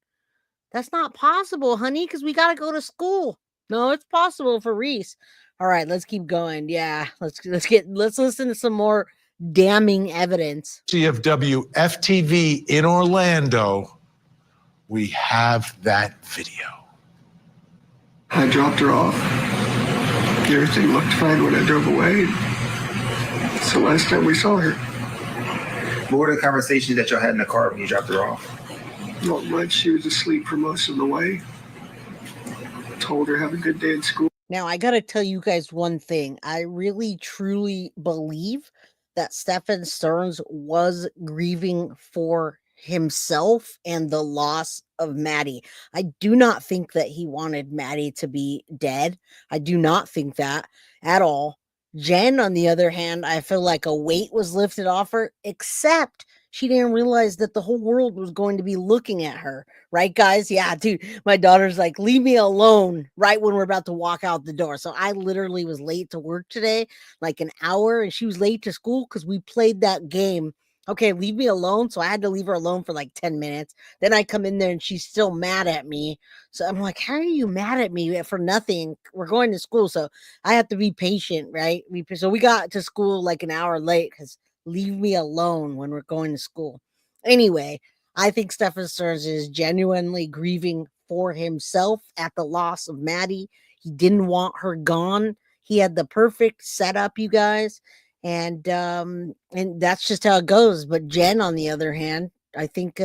That's not possible, honey, because we gotta go to school. No, it's possible for Reese. All right, let's keep going. Yeah, let's listen to some more damning evidence. of WFTV in Orlando, we have that video. I dropped her off. Everything looked fine when I drove away. It's the last time we saw her. What were the conversations that y'all had in the car when you dropped her off? Not much. She was asleep for most of the way. Told her have a good day at school. Now, I got to tell you guys one thing. I really, truly believe that Stephan Stearns was grieving for himself and the loss of Maddie. I do not think that he wanted Maddie to be dead. I do not think that at all. Jenn, on the other hand, I feel like a weight was lifted off her, except she didn't realize that the whole world was going to be looking at her. Right, guys? Yeah, dude. My daughter's like, leave me alone right when we're about to walk out the door. So I literally was late to work today, like an hour, and she was late to school because we played that game. Okay, leave me alone. So I had to leave her alone for like 10 minutes. Then I come in there and she's still mad at me. So I'm like, how are you mad at me for nothing? We're going to school. So I have to be patient, right? So we got to school like an hour late because leave me alone when we're going to school. Anyway, I think Stephan Stearns is genuinely grieving for himself at the loss of Maddie. He didn't want her gone. He had the perfect setup, you guys. And that's just how it goes. But Jenn, on the other hand, I think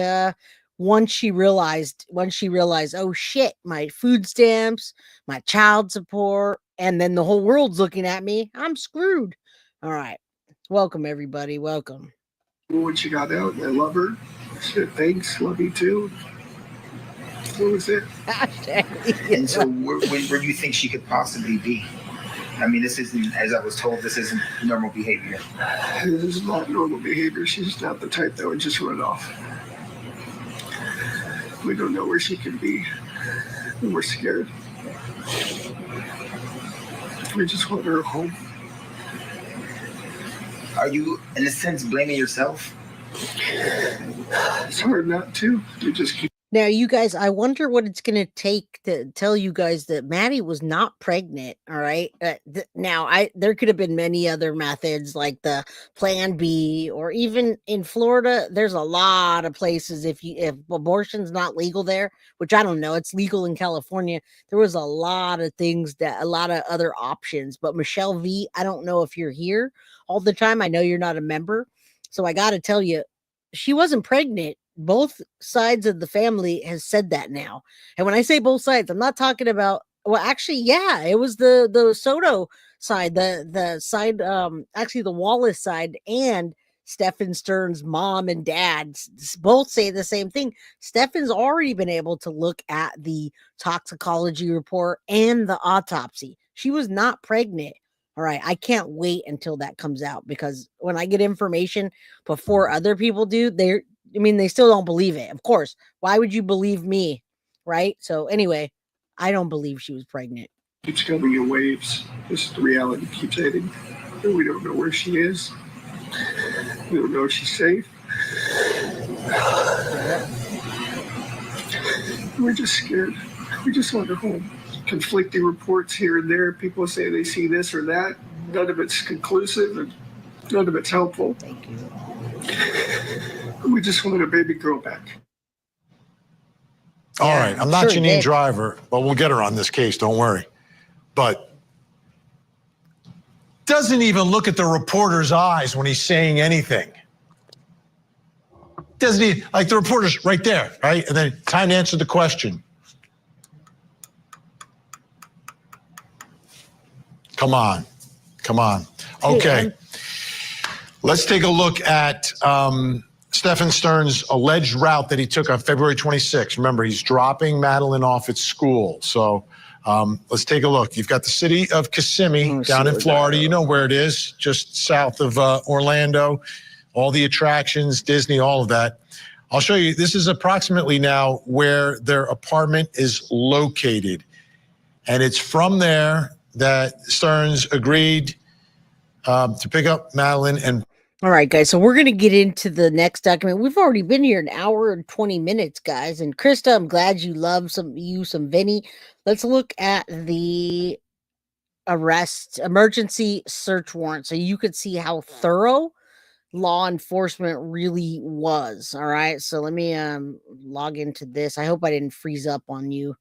once she realized, oh shit, my food stamps, my child support, and then the whole world's looking at me, I'm screwed. All right. Welcome, everybody. Welcome. When she got out, I love her. She said, thanks, love you too. What was it? And so where do you think she could possibly be? I mean, this isn't, as I was told, this isn't normal behavior. This is not normal behavior. She's not the type that would just run off. We don't know where she could be. And we're scared. We just want her home. Are you, in a sense, blaming yourself? It's hard not to. We just keep. Now, you guys, I wonder what it's going to take to tell you guys that Maddie was not pregnant. All right. There could have been many other methods like the Plan B, or even in Florida, there's a lot of places. If abortion's not legal there, which I don't know, it's legal in California. There was a lot of things a lot of other options. But Michelle V, I don't know if you're here all the time. I know you're not a member. So I got to tell you, she wasn't pregnant. Both sides of the family has said that now. And when I say both sides, I'm not talking about, well, actually, yeah, it was the Soto side, the side, actually the Wallace side, and Stephan Stearns' mom and dad both say the same thing. Stephan's already been able to look at the toxicology report and the autopsy. She was not pregnant. All right, I can't wait until that comes out, because when I get information before other people do, they still don't believe it. Of course. Why would you believe me? Right? So anyway, I don't believe she was pregnant. Keeps coming in waves. This is the reality keeps hitting. We don't know where she is. We don't know if she's safe. We're just scared. We just want her home. Conflicting reports here and there. People say they see this or that. None of it's conclusive and none of it's helpful. Thank you. We just want a baby girl back. All right, I'm not sure Janine Driver, but we'll get her on this case, don't worry. But doesn't even look at the reporter's eyes when he's saying anything. Doesn't he? Like, the reporter's right there, right? And then time to answer the question. Come on. Hey, Okay. man. Let's take a look at Stephan Stern's alleged route that he took on February 26th. Remember, he's dropping Madeline off at school. So let's take a look. You've got the city of Kissimmee down in Florida. You know where it is, just south of Orlando. All the attractions, Disney, all of that. I'll show you. This is approximately now where their apartment is located. And it's from there that Stearns agreed to pick up Madeline. And All right, guys. So we're going to get into the next document. We've already been here an hour and 20 minutes, guys. And Krista, I'm glad you love some Vinny. Let's look at the emergency search warrant, so you could see how thorough law enforcement really was. All right. So let me log into this. I hope I didn't freeze up on you.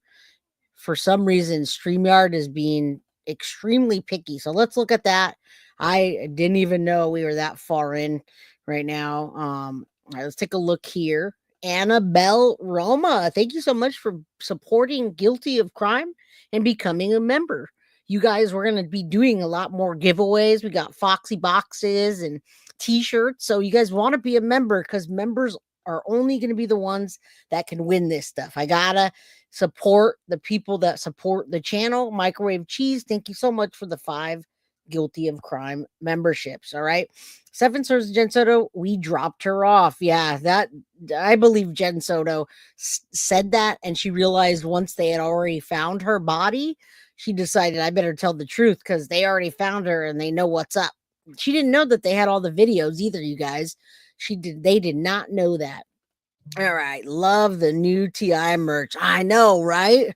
For some reason, StreamYard is being extremely picky. So let's look at that. I didn't even know we were that far in right now. All right, let's take a look here. Annabelle Roma, thank you so much for supporting Guilty of Crime and becoming a member. You guys, we're going to be doing a lot more giveaways. We got Foxy boxes and t-shirts. So you guys want to be a member, because members are only going to be the ones that can win this stuff. I gotta support the people that support the channel. Microwave Cheese, thank you so much for the 5 Guilty of Crime memberships. All right. 7 stars, Jenn Soto, we dropped her off. Yeah, that I believe Jenn Soto said that, and she realized once they had already found her body, she decided, I better tell the truth, because they already found her and they know what's up. She didn't know that they had all the videos either, you guys. They did not know that. All right. Love the new TI merch. I know, right?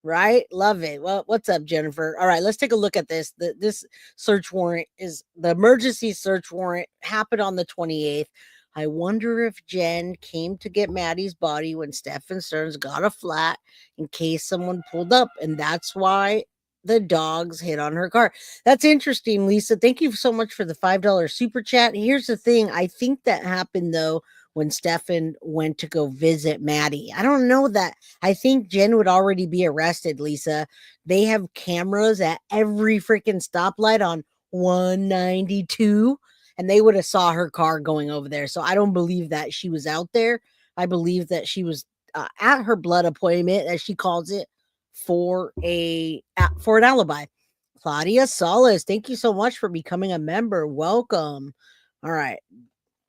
Right? Love it. Well, what's up, Jennifer? All right, let's take a look at this. This search warrant is the emergency search warrant happened on the 28th. I wonder if Jenn came to get Maddie's body when Stephan Stearns got a flat in case someone pulled up, and that's why the dogs hit on her car. That's interesting, Lisa. Thank you so much for the $5 super chat. Here's the thing. I think that happened, though, when Stephan went to go visit Maddie. I don't know that. I think Jenn would already be arrested, Lisa. They have cameras at every freaking stoplight on 192, and they would have saw her car going over there. So I don't believe that she was out there. I believe that she was at her blood appointment, as she calls it, for an alibi. Claudia Solis, thank you so much for becoming a member. Welcome. All right.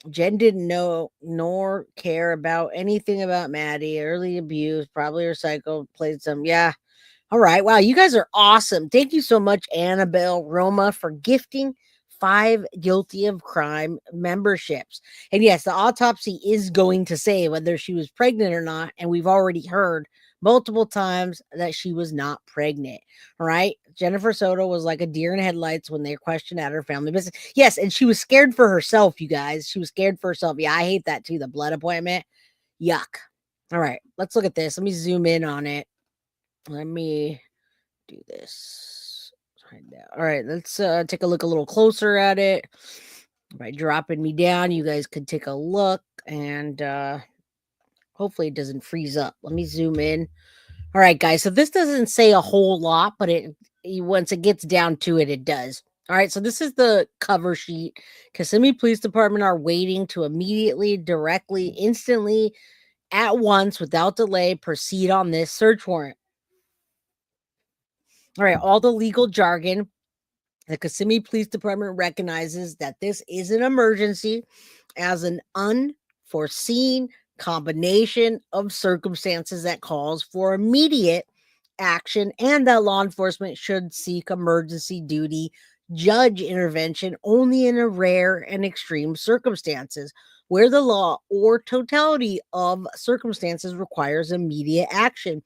Jenn didn't know nor care about anything about Maddie. Early abuse, probably her cycle, played some. Yeah. All right. Wow. You guys are awesome. Thank you so much, Annabelle Roma, for gifting 5 Guilty of Crime memberships. And yes, the autopsy is going to say whether she was pregnant or not. And we've already heard multiple times that she was not pregnant. All right. Jennifer Soto was like a deer in headlights when they questioned at her family business. Yes. And she was scared for herself, you guys. She was scared for herself. Yeah. I hate that too. The blood appointment. Yuck. All right. Let's look at this. Let me zoom in on it. Let me do this right now. All right. Let's take a look a little closer at it. By dropping me down, you guys could take a look, and hopefully it doesn't freeze up. Let me zoom in. All right, guys. So this doesn't say a whole lot, but once it gets down to it, it does. All right. So this is the cover sheet. Kissimmee Police Department are waiting to immediately, directly, instantly, at once, without delay, proceed on this search warrant. All right. All the legal jargon. The Kissimmee Police Department recognizes that this is an emergency as an unforeseen combination of circumstances that calls for immediate action, and that law enforcement should seek emergency duty judge intervention only in a rare and extreme circumstances where the law or totality of circumstances requires immediate action,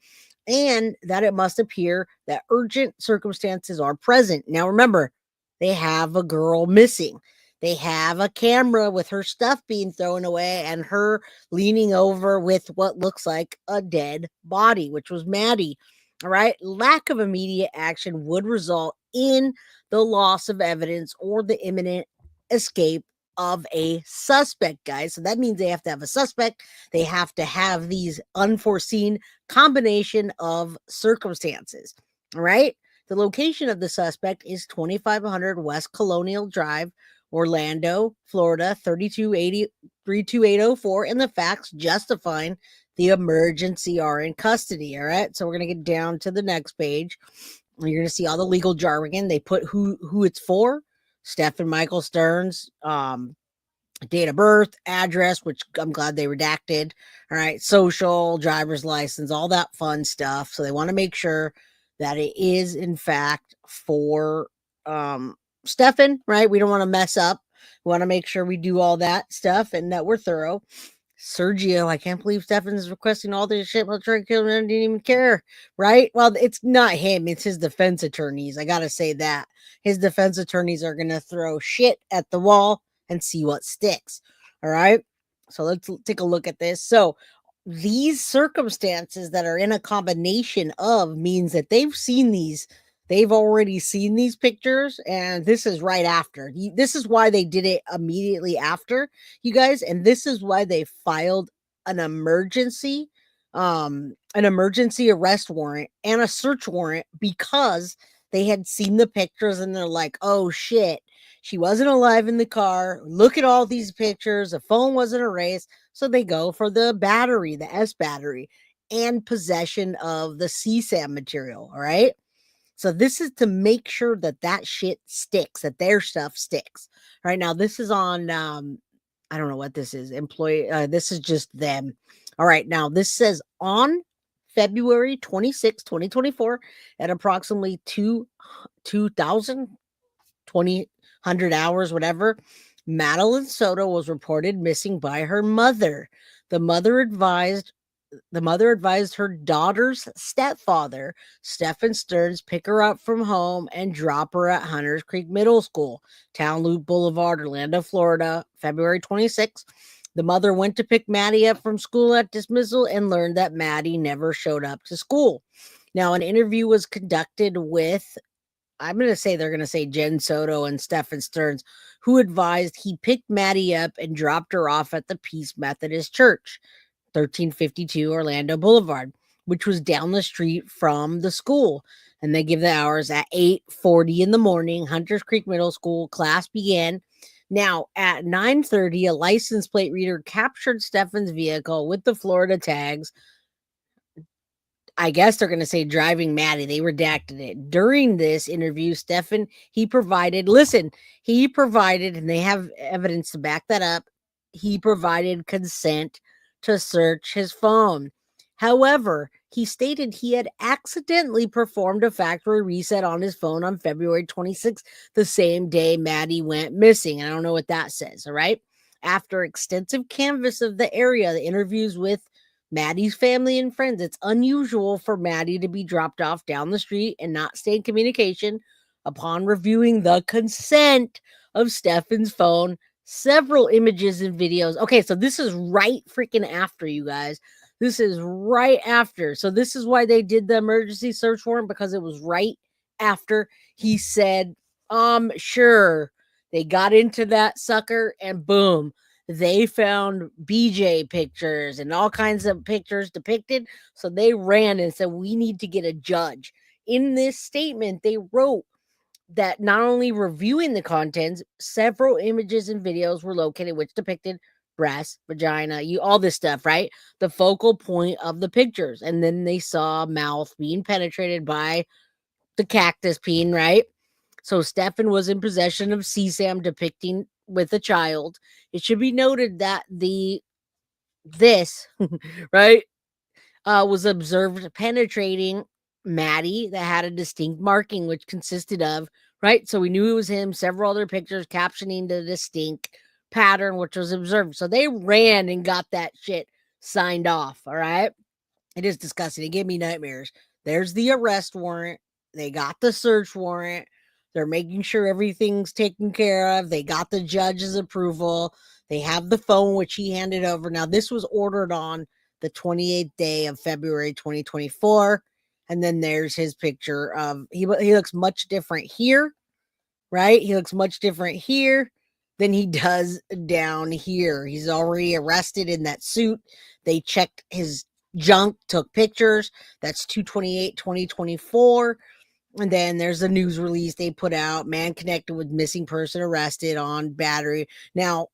and that it must appear that urgent circumstances are present. Now, remember, they have a girl missing. They have a camera with her stuff being thrown away and her leaning over with what looks like a dead body, which was Maddie. All right. Lack of immediate action would result in the loss of evidence or the imminent escape of a suspect, guys. So that means they have to have a suspect. They have to have these unforeseen combination of circumstances. All right. The location of the suspect is 2500 West Colonial Drive, Orlando, Florida, 32804, and the facts justifying the emergency are in custody. All right, so we're going to get down to the next page. You're going to see all the legal jargon. They put who it's for. Stephan Michael Stearns, date of birth, address, which I'm glad they redacted. All right, social, driver's license, all that fun stuff. So they want to make sure that it is in fact for Stephan, right? We don't want to mess up. We want to make sure we do all that stuff and that we're thorough. Sergio, I can't believe Stephan is requesting all this shit. Didn't even care, right? Well, it's not him, it's his defense attorneys. I gotta say that his defense attorneys are gonna throw shit at the wall and see what sticks. All right, so let's take a look at this. So these circumstances that are in a combination of means that they've already seen these pictures, and this is right after. This is why they did it immediately after, you guys, and this is why they filed an emergency arrest warrant and a search warrant, because they had seen the pictures and they're like, oh shit, she wasn't alive in the car. Look at all these pictures. The phone wasn't erased. So they go for the battery, the S battery, and possession of the CSAM material. All right. So this is to make sure that that shit sticks, that their stuff sticks. All right. Now this is on, I don't know what this is. This is just them. All right. Now this says on February 26, 2024 at approximately 2,000 hours, whatever, Madeline Soto was reported missing by her mother. The mother advised her daughter's stepfather, Stephan Stearns, pick her up from home and drop her at Hunters Creek Middle School, Town Loop Boulevard, Orlando, Florida, February 26th. The mother went to pick Maddie up from school at dismissal and learned that Maddie never showed up to school. Now, an interview was conducted with, I'm going to say they're going to say Jenn Soto and Stephan Stearns, who advised he picked Maddie up and dropped her off at the Peace Methodist Church, 1352 Orlando Boulevard, which was down the street from the school. And they give the hours at 8:40 in the morning. Hunters Creek Middle School class began. Now, at 9:30, a license plate reader captured Stephan's vehicle with the Florida tags. I guess they're going to say driving Maddie. They redacted it. During this interview, Stephan, he provided, and they have evidence to back that up, he provided consent to search his phone. However, he stated he had accidentally performed a factory reset on his phone on February 26th, the same day Maddie went missing. I don't know what that says, all right? After extensive canvass of the area, the interviews with Maddie's family and friends, it's unusual for Maddie to be dropped off down the street and not stay in communication. Upon reviewing the consent of Stephan's phone, several images and videos. Okay, so this is right freaking after, you guys. This is right after. So this is why they did the emergency search warrant, because it was right after he said, sure. They got into that sucker and boom, they found BJ pictures and all kinds of pictures depicted. So they ran and said, we need to get a judge. In this statement, they wrote that not only reviewing the contents, several images and videos were located which depicted breast, vagina, all this stuff, right? The focal point of the pictures. And then they saw mouth being penetrated by the cactus peen, right? So Stephan was in possession of CSAM depicting with a child. It should be noted that this right was observed penetrating Maddie that had a distinct marking, which consisted of, right? So we knew it was him, several other pictures captioning the distinct pattern, which was observed. So they ran and got that shit signed off. All right. It is disgusting. It gave me nightmares. There's the arrest warrant. They got the search warrant. They're making sure everything's taken care of. They got the judge's approval. They have the phone, which he handed over. Now, this was ordered on the 28th day of February 2024. And then there's his picture of, he looks much different here, right? He looks much different here than he does down here. He's already arrested in that suit. They checked his junk, took pictures. That's 2/28/2024. And then there's a news release they put out, man connected with missing person arrested on battery. Now,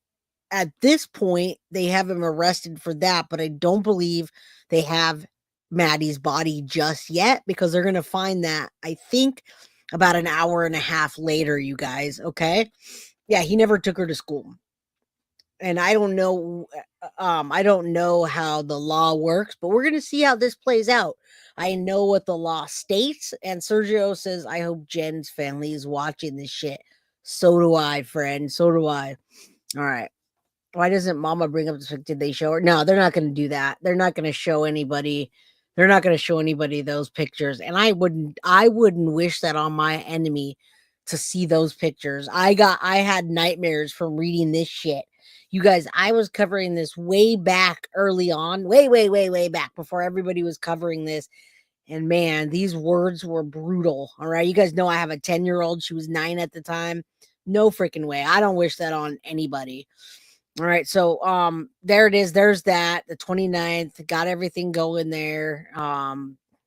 at this point, they have him arrested for that, but I don't believe they have Maddie's body just yet because they're going to find that, I think, about an hour and a half later, you guys. Okay. Yeah, he never took her to school. And I don't know how the law works, but we're going to see how this plays out. I know what the law states, and Sergio says, I hope Jen's family is watching this shit. So do I, friend. So do I. All right. Why doesn't Mama bring up this? Did they show her? No, they're not going to do that. They're not going to show anybody. They're not going to show anybody those pictures. And I wouldn't wish that on my enemy to see those pictures. I had nightmares from reading this shit. You guys, I was covering this way back early on, way back before everybody was covering this. And man, these words were brutal. All right. You guys know I have a 10-year-old. She was 9 at the time. No freaking way. I don't wish that on anybody. All right. So there it is. There's that. The 29th. Got everything going there.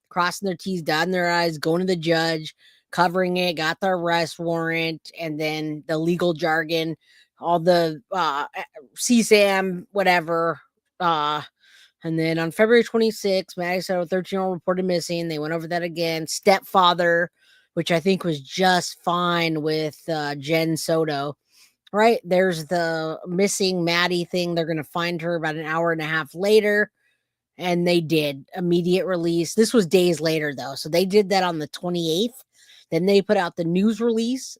Crossing their T's, dotting their I's, going to the judge, covering it, got the arrest warrant, and then the legal jargon, all the CSAM, whatever. And then on February 26th, Maddie Soto, 13-year-old, reported missing. They went over that again. Stepfather, which I think was just fine with Jenn Soto. Right? There's the missing Maddie thing. They're going to find her about an hour and a half later. And they did. Immediate release. This was days later, though. So they did that on the 28th. Then they put out the news release.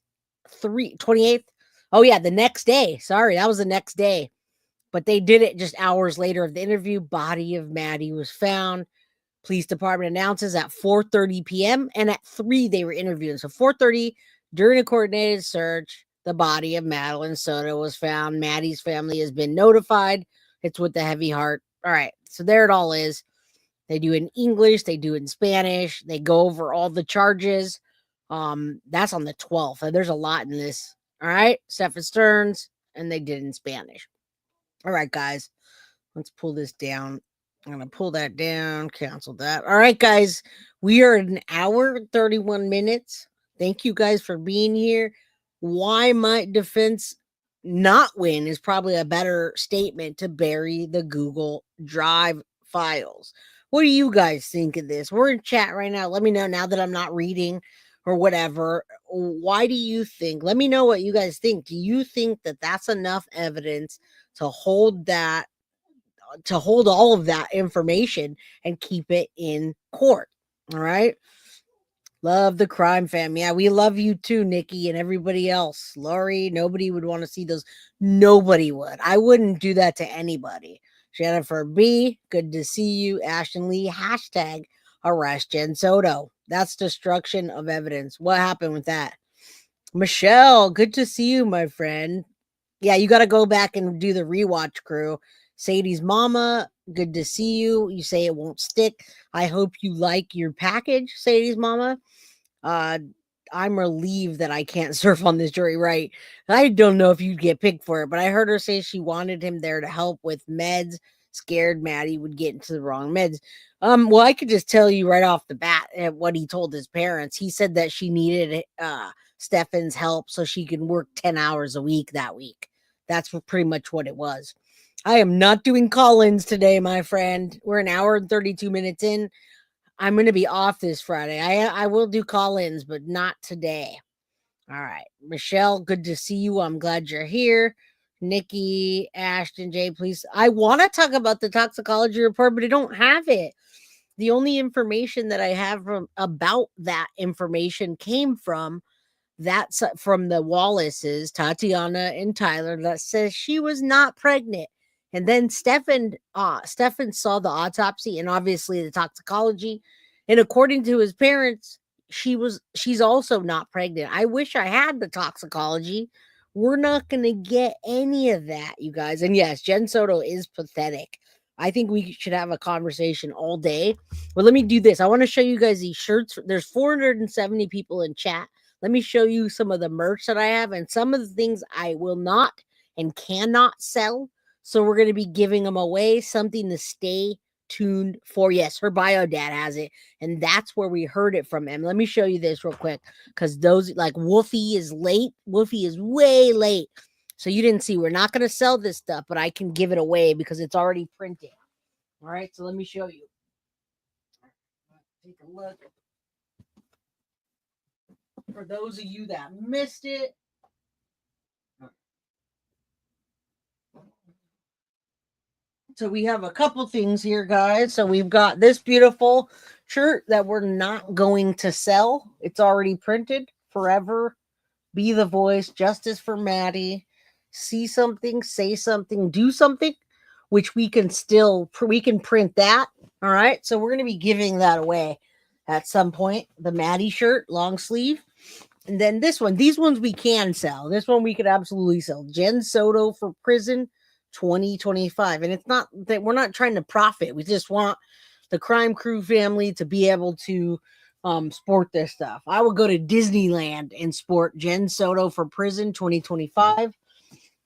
28th. Oh, yeah, the next day. Sorry, that was the next day. But they did it just hours later of the interview. Body of Maddie was found. Police department announces at 4:30 p.m. And at 3, they were interviewing. So 4:30, during a coordinated search, the body of Madeline Soto was found. Maddie's family has been notified. It's with the heavy heart. All right. So there it all is. They do it in English. They do it in Spanish. They go over all the charges. That's on the 12th. There's a lot in this. All right. Stephan Stearns. And they did it in Spanish. All right, guys. Let's pull this down. I'm going to pull that down. Cancel that. All right, guys. We are at an hour, 31 minutes. Thank you guys for being here. Why might defense not win is probably a better statement to bury the Google Drive files. What do you guys think of this? We're in chat right now. Let me know now that I'm not reading or whatever. Why do you think? Let me know what you guys think. Do you think that that's enough evidence to hold all of that information and keep it in court? All right. Love the crime fam. Yeah, we love you too, Nikki, and everybody else. Lori, nobody would want to see those. Nobody would. I wouldn't do that to anybody. Jennifer B, good to see you. Ashton Lee, hashtag arrest Jenn Soto. That's destruction of evidence. What happened with that? Michelle, good to see you, my friend. Yeah, you got to go back and do the rewatch, crew. Sadie's mama, good to see you. You say it won't stick. I hope you like your package, Sadie's mama. I'm relieved that I can't surf on this jury, right? I don't know if you'd get picked for it, but I heard her say she wanted him there to help with meds, scared Maddie would get into the wrong meds. Well, I could just tell you right off the bat what he told his parents. He said that she needed Stephan's help so she can work 10 hours a week that week. That's pretty much what it was. I am not doing call-ins today, my friend. We're an hour and 32 minutes in. I'm going to be off this Friday. I will do call-ins, but not today. All right. Michelle, good to see you. I'm glad you're here. Nikki, Ashton, Jay, please. I want to talk about the toxicology report, but I don't have it. The only information that I have about that information came from the Wallaces, Tatiana and Tyler, that says she was not pregnant. And then Stephan saw the autopsy and obviously the toxicology. And according to his parents, she's also not pregnant. I wish I had the toxicology. We're not going to get any of that, you guys. And yes, Jenn Soto is pathetic. I think we should have a conversation all day. But let me do this. I want to show you guys these shirts. There's 470 people in chat. Let me show you some of the merch that I have and some of the things I will not and cannot sell. So we're going to be giving them away, something to stay tuned for. Yes, her bio dad has it, and that's where we heard it from him. Let me show you this real quick, because those like Wolfie is late. Wolfie is way late, so you didn't see. We're not going to sell this stuff, but I can give it away because it's already printed. All right, so let me show you. Take a look. For those of you that missed it. So we have a couple things here, guys. So we've got this beautiful shirt that we're not going to sell. It's already printed. Forever be the voice. Justice for Maddie. See something, say something, do something, which we can print that. All right. So we're going to be giving that away at some point. The Maddie shirt, long sleeve. And then this one. These ones we can sell. This one we could absolutely sell. Jenn Soto for prison 2025. And it's not that we're not trying to profit. We just want the Crime Crew family to be able to sport this stuff. I would go to Disneyland and sport Jenn Soto for prison 2025.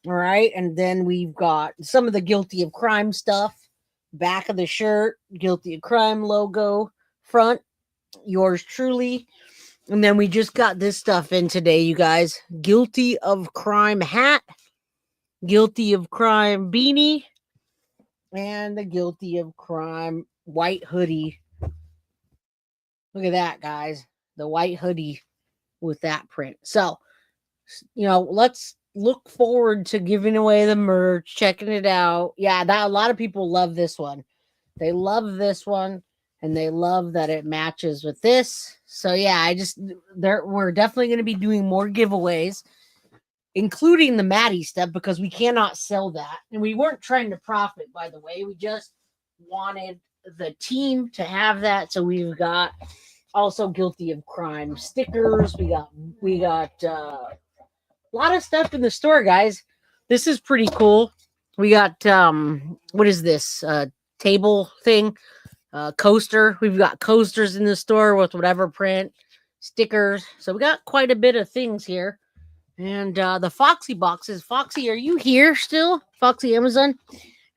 All right. And then we've got some of the Guilty of Crime stuff. Back of the shirt, Guilty of Crime logo, front, yours truly. And then we just got this stuff in today, you guys. Guilty of Crime hat, Guilty of Crime beanie, and the Guilty of Crime white hoodie. Look at that, guys. The white hoodie with that print. So, let's look forward to giving away the merch, checking it out. Yeah, a lot of people love this one. They love this one, and they love that it matches with this. So yeah, we're definitely going to be doing more giveaways, including the Maddie stuff, because we cannot sell that. And we weren't trying to profit, by the way. We just wanted the team to have that. So we've got also Guilty of Crime stickers. We got a lot of stuff in the store, guys. This is pretty cool. We got what is this? Table thing. Coaster. We've got coasters in the store with whatever print, stickers. So we got quite a bit of things here. And the Foxy boxes. Foxy, are you here still? Foxy Amazon.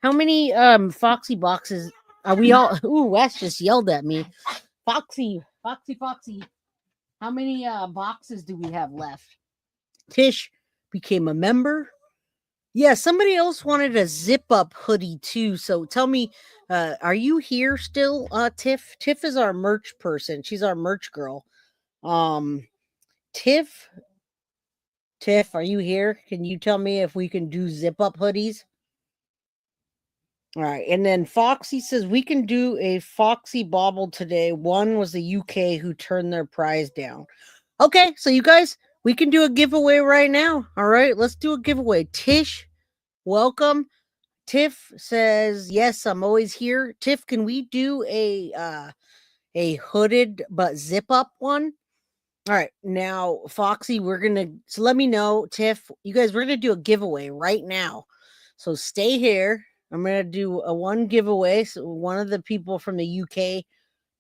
How many Foxy boxes are we all? Ooh, Wes just yelled at me. Foxy. How many boxes do we have left? Tish became a member. Yeah, somebody else wanted a zip up hoodie too. So tell me, are you here still, Tiff? Tiff is our merch person. She's our merch girl. Tiff, are you here? Can you tell me if we can do zip up hoodies? All right. And then Foxy says we can do a Foxy bauble today. One was the UK who turned their prize down. Okay. So you guys, we can do a giveaway right now. All right. Let's do a giveaway. Tish, welcome. Tiff says, yes, I'm always here. Tiff, can we do a hooded but zip up one? All right. Now, Foxy, so let me know, Tiff. You guys, we're going to do a giveaway right now. So stay here. I'm going to do a one giveaway. So one of the people from the UK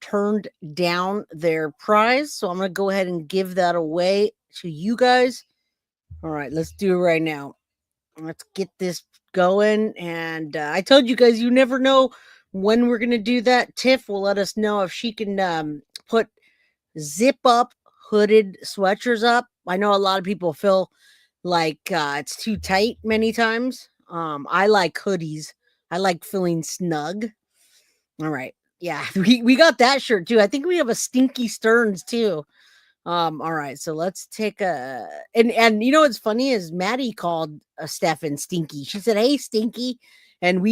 turned down their prize. So I'm going to go ahead and give that away to you guys. All right, let's do it right now. Let's get this going. And I told you guys, you never know when we're going to do that. Tiff will let us know if she can put zip up hooded sweatshirts up. I know a lot of people feel like it's too tight many times. I like hoodies. I like feeling snug. All right. Yeah, we got that shirt too. I think we have a Stinky Stearns too. All right, so let's take and you know what's funny is Maddie called Stephan Stinky. She said, "Hey, Stinky," and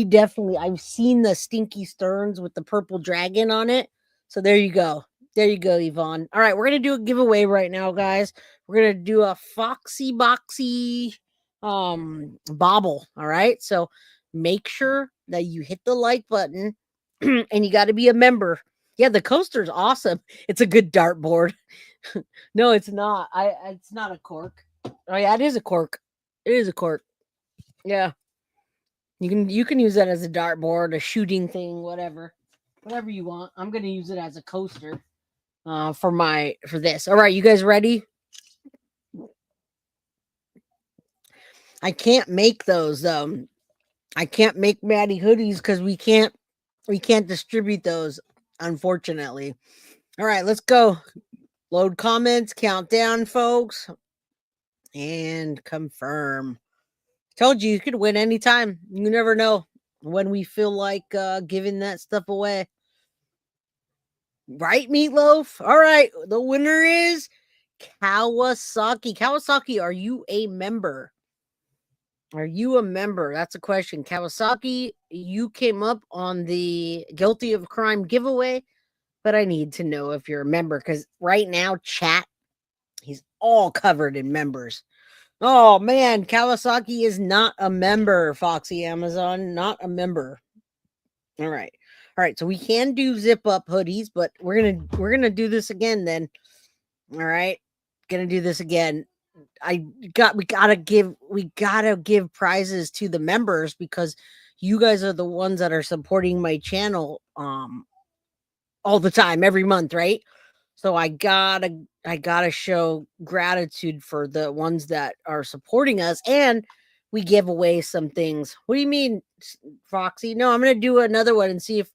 I've seen the Stinky Stearns with the purple dragon on it. So there you go, Yvonne. All right, we're gonna do a giveaway right now, guys. We're gonna do a Foxy Boxy bauble. All right, so make sure that you hit the like button, and you got to be a member. Yeah, the coaster's awesome. It's a good dartboard. No, it's not. It's not a cork. Oh yeah, it is a cork. It is a cork. Yeah. You can use that as a dartboard, a shooting thing, whatever you want. I'm gonna use it as a coaster for this. All right, you guys ready? I can't make those though. I can't make Maddie hoodies because we can't We can't distribute those, unfortunately. All right, let's go. Load comments, countdown, folks, and confirm. Told you could win anytime. You never know when we feel like giving that stuff away. Right, Meatloaf? All right, the winner is Kawasaki. Kawasaki, are you a member? Are you a member? That's a question. Kawasaki, you came up on the Guilty of Crime giveaway, but I need to know if you're a member because right now, chat, he's all covered in members. Oh man, Kawasaki is not a member, Foxy Amazon, not a member. All right. All right, so we can do zip up hoodies, but we're going to do this again then. All right. Going to do this again. We gotta give prizes to the members because you guys are the ones that are supporting my channel all the time, every month, right? So I gotta show gratitude for the ones that are supporting us, and we give away some things. What do you mean, Foxy? No, I'm gonna do another one and see if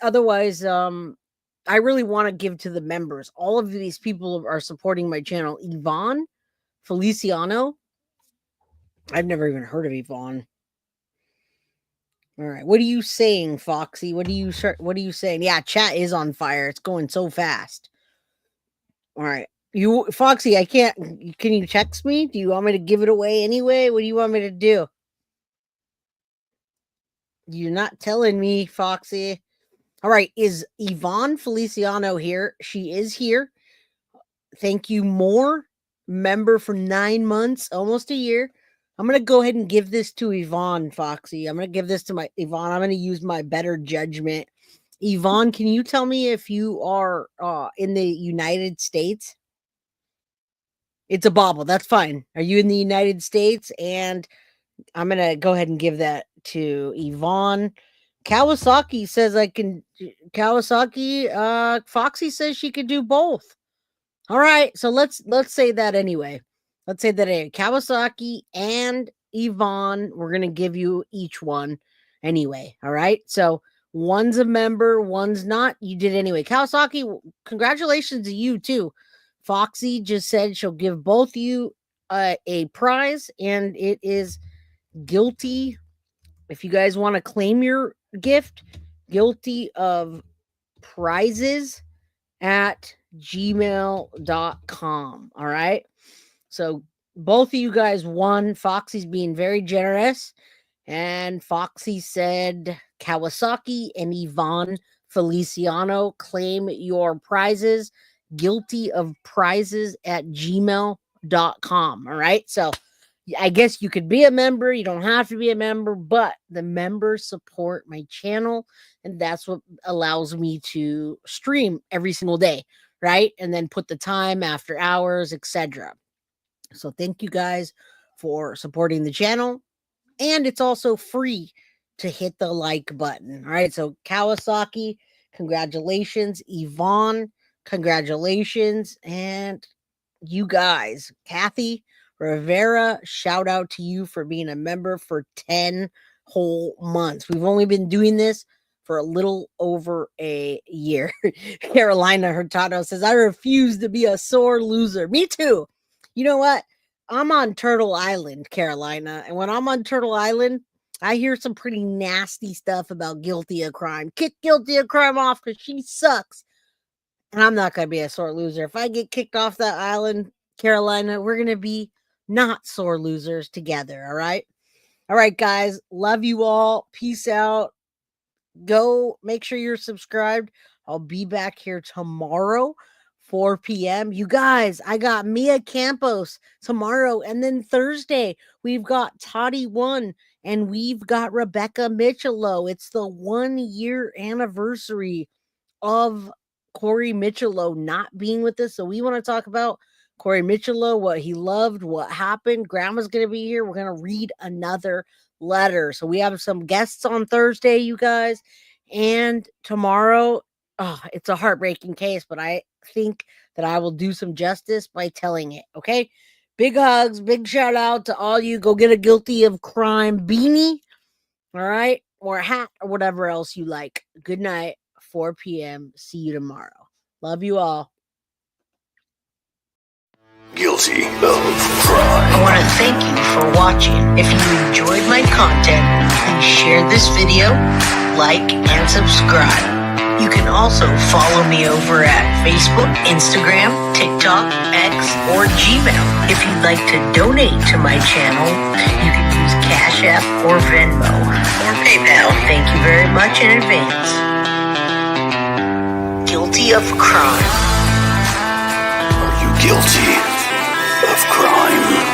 otherwise I really want to give to the members. All of these people are supporting my channel. Yvonne Feliciano. I've never even heard of Yvonne. All right. What are you saying, Foxy? What are you saying? Yeah, chat is on fire. It's going so fast. All right. Foxy, I can't. Can you text me? Do you want me to give it away anyway? What do you want me to do? You're not telling me, Foxy. All right. Is Yvonne Feliciano here? She is here. Thank you, more member for 9 months, almost a year. I'm going to go ahead and give this to Yvonne, Foxy. I'm going to give this to my Yvonne. I'm going to use my better judgment. Yvonne, can you tell me if you are in the United States? It's a bobble. That's fine. Are you in the United States? And I'm going to go ahead and give that to Yvonne. Kawasaki says I can. Foxy says she could do both. All right, so let's say that anyway. Let's say that Kawasaki and Yvonne, we're gonna give you each one anyway. All right, so one's a member, one's not. You did anyway. Kawasaki, congratulations to you too. Foxy just said she'll give both you a prize, and it is Guilty. If you guys want to claim your gift, Guilty of Prizes at gmail.com. All right. So both of you guys won. Foxy's being very generous. And Foxy said Kawasaki and Yvonne Feliciano claim your prizes. Guilty of Prizes at gmail.com. All right. So I guess you could be a member. You don't have to be a member, but the members support my channel. And that's what allows me to stream every single day, right? And then put the time after hours, etc. So thank you guys for supporting the channel. And it's also free to hit the like button. All right. So Kawasaki, congratulations. Yvonne, congratulations. And you guys, Kathy Rivera, shout out to you for being a member for 10 whole months. We've only been doing this for a little over a year. Carolina Hurtado says, I refuse to be a sore loser. Me too. You know what? I'm on Turtle Island, Carolina. And when I'm on Turtle Island, I hear some pretty nasty stuff about Guilty of Crime. Kick Guilty of Crime off because she sucks. And I'm not going to be a sore loser. If I get kicked off that island, Carolina, we're going to be not sore losers together. All right. All right, guys. Love you all. Peace out. Go make sure you're subscribed. I'll be back here tomorrow, 4 p.m. You guys, I got Mia Campos tomorrow. And then Thursday, we've got Toddy One and we've got Rebecca Michelow. It's the 1 year anniversary of Corey Michelow not being with us. So we want to talk about Corey Michelow, what he loved, what happened. Grandma's going to be here. We're going to read another letter. So we have some guests on Thursday, you guys. And tomorrow, it's a heartbreaking case, but I think that I will do some justice by telling it. Okay. Big hugs, big shout out to all you. Go get a Guilty of Crime beanie. All right. or a hat or whatever else you like. Good night, 4 p.m. See you tomorrow. Love you all. Guilty of crime. I want to thank you for watching. If you enjoyed my content, please share this video, like, and subscribe. You can also follow me over at Facebook, Instagram, TikTok, X, or Gmail. If you'd like to donate to my channel, you can use Cash App or Venmo or PayPal. Thank you very much in advance. Guilty of crime. Are you guilty of crime?